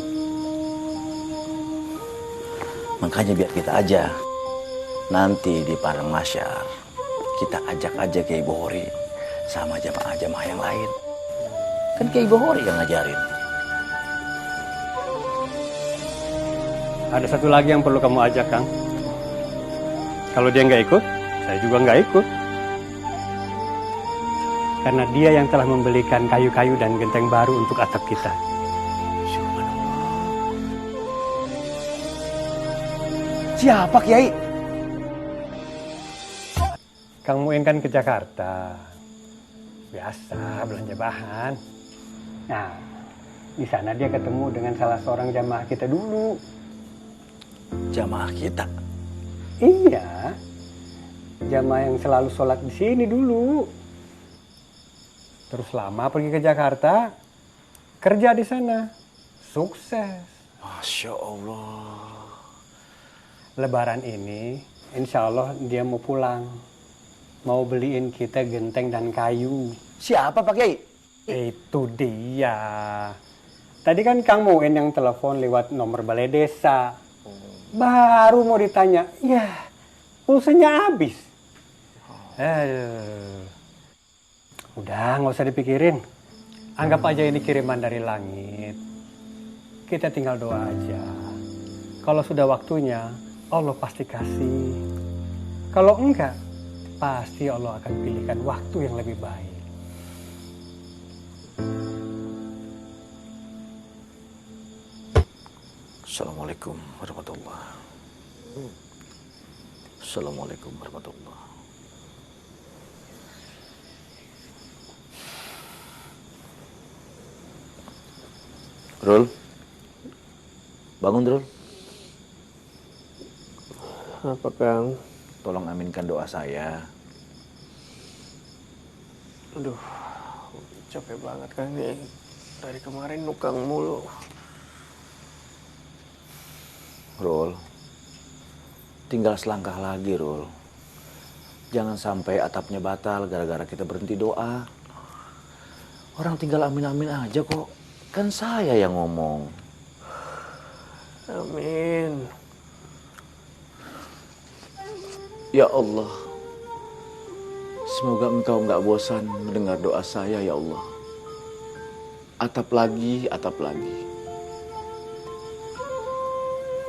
Makanya biar kita aja. Nanti di padang mahsyar, kita ajak aja Kiai Bukhari sama jamaah-jamaah yang lain. Kan Kiai Bukhari yang ngajarin. Ada satu lagi yang perlu kamu ajak, Kang. Kalau dia nggak ikut, saya juga nggak ikut. Karena dia yang telah membelikan kayu-kayu dan genteng baru untuk atap kita. Siapa Kiai? Kang Muin kan ke Jakarta. Biasa belanja bahan. Nah, di sana dia ketemu dengan salah seorang jamaah kita dulu. Jamaah kita? Iya. Jamaah yang selalu sholat di sini dulu. Terus lama pergi ke Jakarta, kerja di sana. Sukses. Masya Allah. Lebaran ini, insya Allah dia mau pulang. Mau beliin kita genteng dan kayu. Siapa Pak Kiai? Itu dia. Tadi kan Kang Muin yang telepon lewat nomor balai desa. Baru mau ditanya, ya pulsanya habis. Udah nggak usah dipikirin. Anggap aja ini kiriman dari langit. Kita tinggal doa aja. Kalau sudah waktunya, Allah pasti kasih. Kalau enggak, pasti Allah akan pilihkan waktu yang lebih baik. Assalamualaikum warahmatullahi. Assalamualaikum warahmatullahi. Rul, bangun Rul. Apa Kang? Tolong aminkan doa saya. Aduh, capek banget Kang nih. Dari kemarin nukang mulu. Rul, tinggal selangkah lagi Rul. Jangan sampai atapnya batal gara-gara kita berhenti doa. Orang tinggal amin-amin aja kok. Kan saya yang ngomong. Amin. Ya Allah, semoga Engkau nggak bosan mendengar doa saya ya Allah. Atap lagi, atap lagi.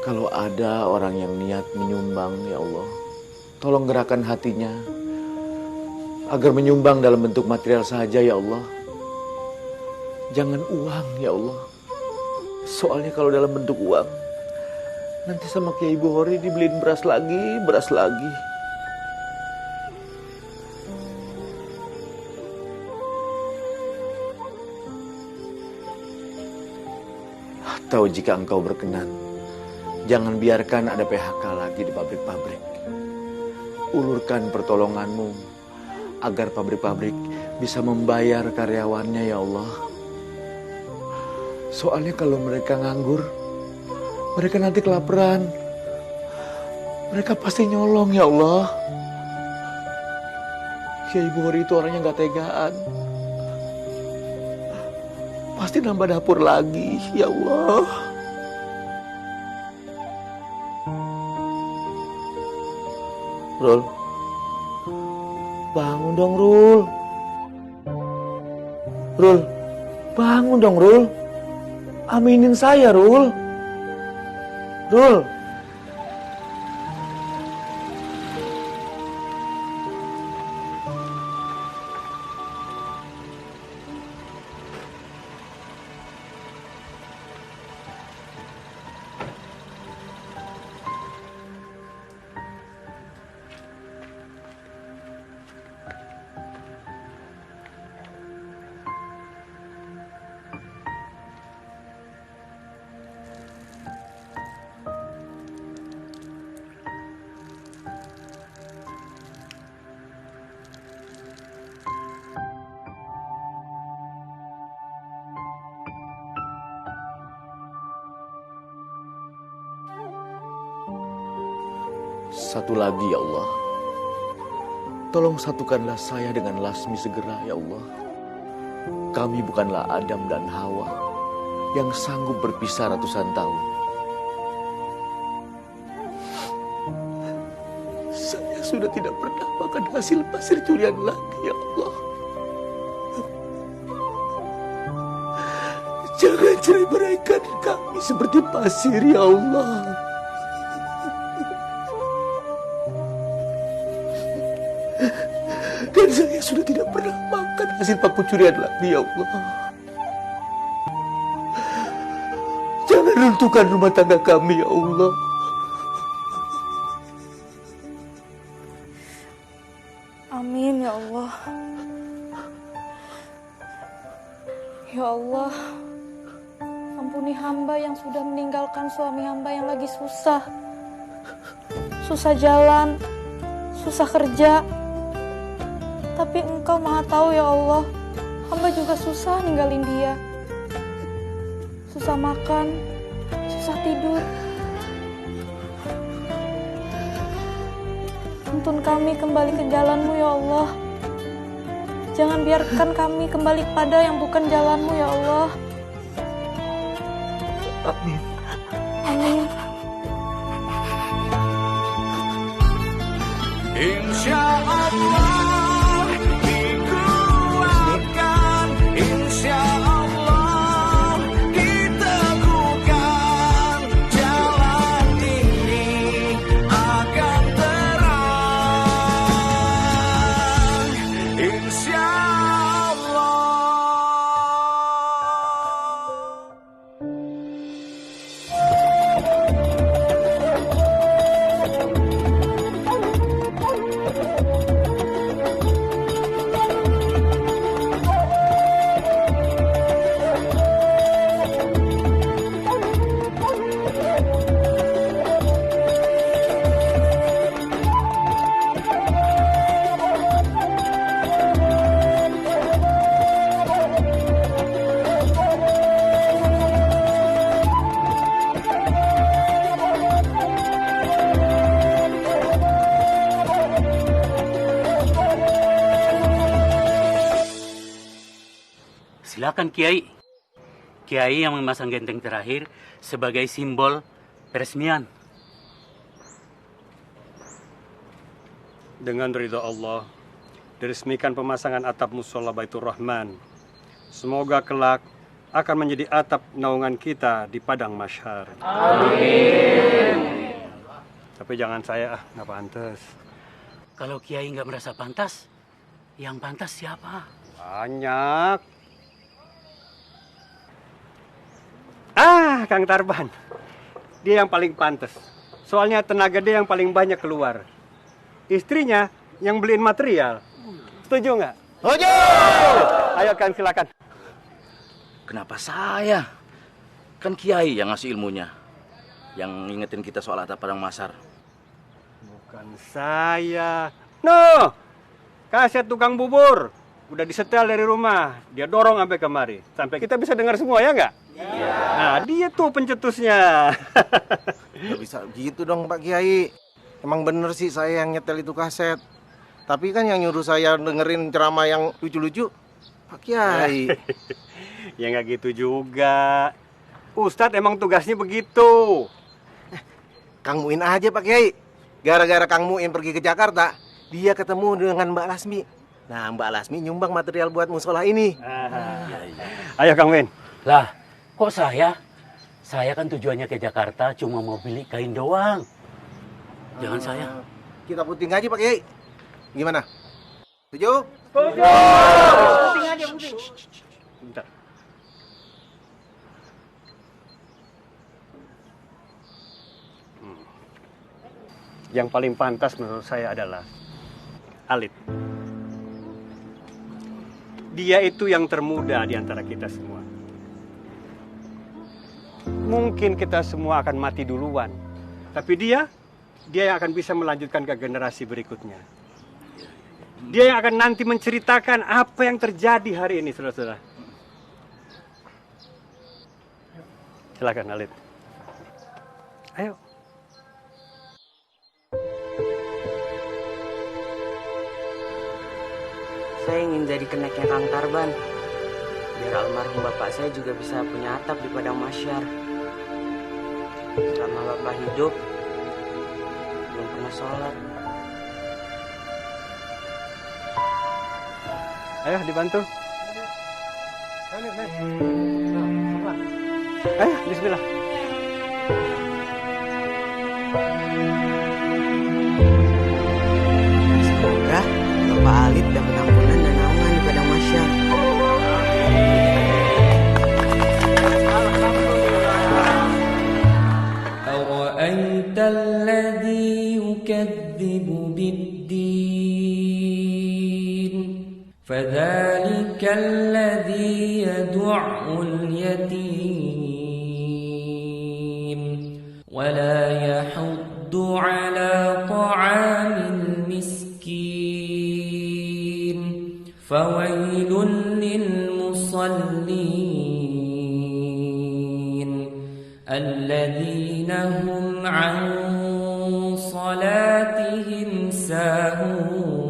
Kalau ada orang yang niat menyumbang ya Allah, tolong gerakkan hatinya agar menyumbang dalam bentuk material saja ya Allah. Jangan uang ya Allah. Soalnya kalau dalam bentuk uang, nanti sama Kiai Bukhori dibeliin beras lagi, beras lagi. Atau jika Engkau berkenan, jangan biarkan ada PHK lagi di pabrik-pabrik. Ulurkan pertolongan-Mu agar pabrik-pabrik bisa membayar karyawannya ya Allah. Soalnya kalau mereka nganggur, mereka nanti kelaparan. Mereka pasti nyolong ya Allah. Kiai Bukhori itu orangnya gak tegaan. Pasti nambah dapur lagi ya Allah. Rul, bangun dong Rul. Rul, bangun dong Rul. Aminin saya Rul. Rul. Satu lagi ya Allah. Tolong satukanlah saya dengan Lasmi segera ya Allah. Kami bukanlah Adam dan Hawa yang sanggup berpisah ratusan tahun. Saya sudah tidak pernah makan hasil pasir curian lagi ya Allah. Jangan cerai-beraikan kami seperti pasir ya Allah. saya sudah tidak pernah makan hasil paku curian lagi, ya Allah. Jangan runtuhkan rumah tangga kami, ya Allah. Amin, ya Allah. Ya Allah, ampuni hamba yang sudah meninggalkan suami hamba yang lagi susah. Susah jalan, susah kerja. Tapi Engkau Maha Tahu, ya Allah. Hamba juga susah ninggalin dia. Susah makan, susah tidur. Tuntun kami kembali ke jalan-Mu, ya Allah. Jangan biarkan kami kembali pada yang bukan jalan-Mu, ya Allah. Amin. Amin. Insya Allah dikuatkan, insya Allah diteguhkan, jalan ini akan terang, insya Allah. Silakan Kiai. Kiai yang memasang genteng terakhir sebagai simbol peresmian. Dengan ridha Allah, diresmikan pemasangan atap musola Baitur Rahman. Semoga kelak akan menjadi atap naungan kita di padang mahsyar. Amin. Tapi jangan saya, nggak pantas. Kalau Kiai nggak merasa pantas, yang pantas siapa? Banyak. Kang Tarban. Dia yang paling pantas. Soalnya tenaga dia yang paling banyak keluar. Istrinya yang beliin material. Setuju nggak? Setuju! Ayo Kang, silakan. Kenapa saya? Kan Kiai yang ngasih ilmunya. Yang ngingetin kita soal atap padang mahsyar. Bukan saya. No! Kaset tukang bubur. Udah disetel dari rumah. Dia dorong sampai kemari. Sampai kita bisa dengar semua, ya nggak? Iya. Nah, dia tuh pencetusnya. Nggak bisa gitu dong Pak Kiai. Emang bener sih saya yang nyetel itu kaset. Tapi kan yang nyuruh saya dengerin ceramah yang lucu-lucu Pak Kiai. Ya nggak gitu juga. Ustadz emang tugasnya begitu. Kang Muin aja Pak Kiai. Gara-gara Kang Muin pergi ke Jakarta, dia ketemu dengan Mbak Lasmi. Nah, Mbak Lasmi nyumbang material buat musola ini. Ayo Kang Muin. Lah, kok saya? Saya kan tujuannya ke Jakarta cuma mau beli kain doang. Jangan saya. Kita puting aja Pak Kiai. Gimana? Setuju? Setuju. Puting aja, puting. Bentar. Yang paling pantas menurut saya adalah Alit. Dia itu yang termuda di antara kita semua. Mungkin kita semua akan mati duluan. Tapi dia yang akan bisa melanjutkan ke generasi berikutnya. Dia yang akan nanti menceritakan apa yang terjadi hari ini, saudara-saudara. Silakan, Alit. Ayo. Saya ingin jadi keneknya Kang Tarban. Biar almarhum bapak saya juga bisa punya atap di padang mahsyar. Selama bapak hidup, belum pernah sholat. Ayo dibantu. Ayo, bismillah. Semoga Bapak alit dapat ampunan dan naungan di padang mahsyar. أرأيت الذي يكذب بالدين فذلك الذي يدع اليتيم ولا يحض على طعام المسكين فويل للمصلين الذين هم عن صلاتهم ساهون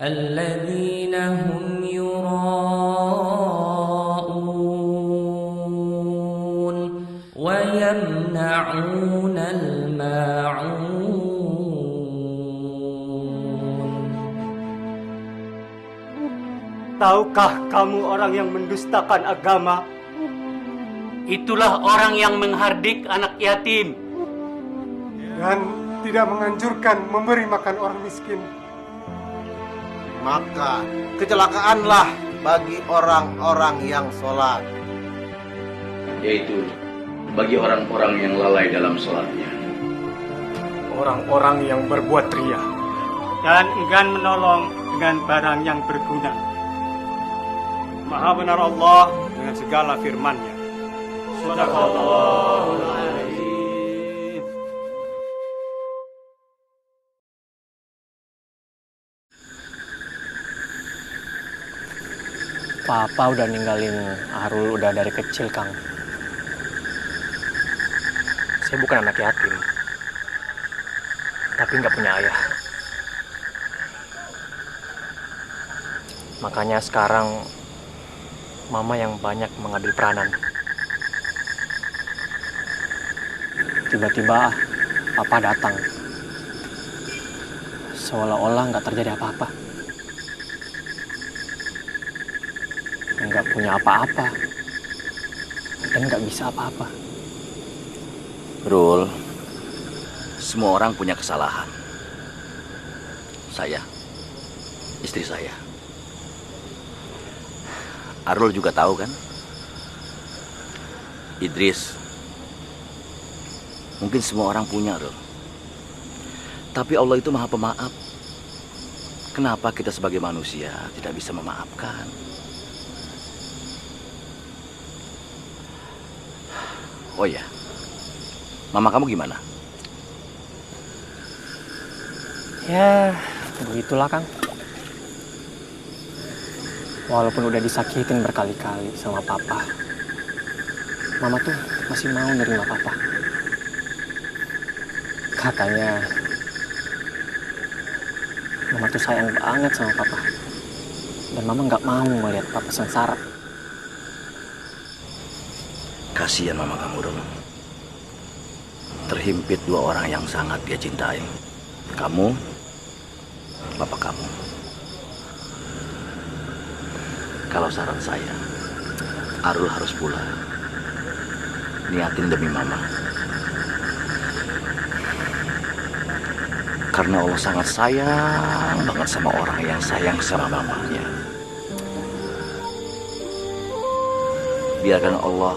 الذين هم يراءون ويمنعون الماعون. Tahukah kamu orang yang mendustakan agama? Itulah orang yang menghardik anak yatim Dan tidak menganjurkan memberi makan orang miskin. Maka kecelakaanlah bagi orang-orang yang sholat. Yaitu bagi orang-orang yang lalai dalam sholatnya. Orang-orang yang berbuat ria dan enggan menolong dengan barang yang berguna. Maha benar Allah dengan segala firman-Nya. Sadaqallahul Azim. Papa udah ninggalin Arul udah dari kecil, Kang. Saya bukan anak yatim, tapi nggak punya ayah. Makanya sekarang Mama yang banyak mengambil peranan. Tiba-tiba Papa datang, seolah-olah nggak terjadi apa-apa. Nggak punya apa-apa dan nggak bisa apa-apa. Rul, semua orang punya kesalahan. Saya, istri saya. Arul juga tahu kan? Idris. Mungkin semua orang punya, Rul. Tapi Allah itu Maha Pemaaf. Kenapa kita sebagai manusia tidak bisa memaafkan? Oh ya, mama kamu gimana? Ya, begitulah, Kang. Walaupun udah disakitin berkali-kali sama Papa, Mama tuh masih mau nerima Papa. Katanya Mama tuh sayang banget sama Papa, dan Mama nggak mau melihat Papa sengsara. Kasihan mama kamu, Rul. Terhimpit dua orang yang sangat dia cintai. Kamu, bapak kamu. Kalau saran saya, Arul harus pulang. Niatin demi mama. Karena Allah sangat sayang banget sama orang yang sayang sama mamanya. Biarkan Allah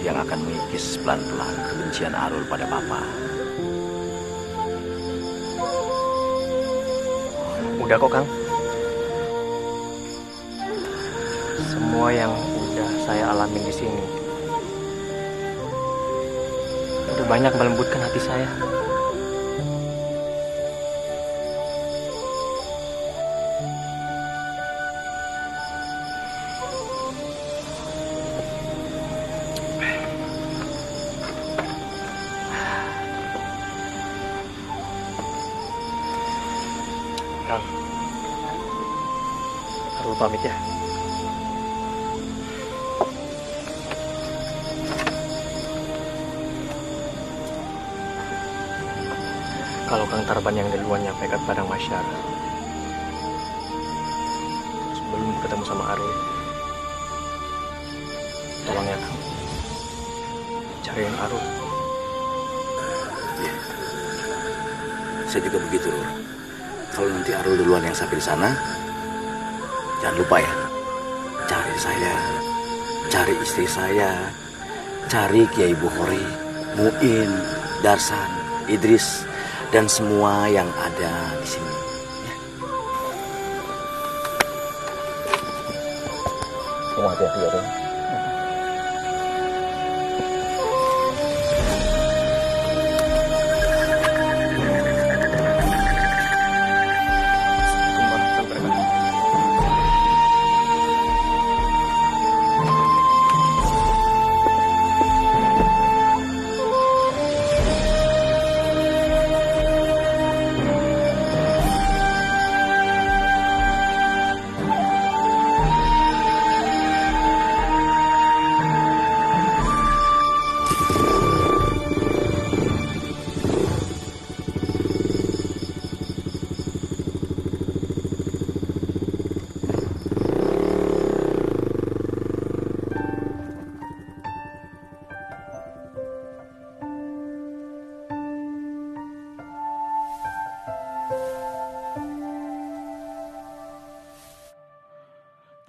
yang akan mengikis pelan-pelan kebencian Arul pada Papa. Udah kok, Kang. Semua yang udah saya alamin di sini udah banyak melembutkan hati saya. Kang, Arul pamit ya. Kalau Kang Tarban yang duluan nyampe ke padang mahsyar, sebelum ketemu sama Arul, tolong ya Kang, cariin Arul. Saya juga begitu, Rul. Kalau nanti Arul duluan yang sampai di sana, jangan lupa ya, cari saya, cari istri saya, cari Kiai Bukhari, Muin, Darsan, Idris, dan semua yang ada di sini. Kamu hati-hati ya, Ren.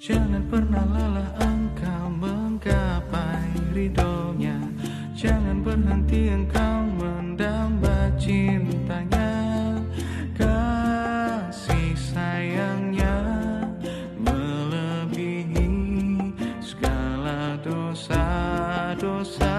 Jangan pernah lelah engkau menggapai ridhonya, jangan berhenti engkau mendamba cintanya. Kasih sayangnya melebihi segala dosa-dosa.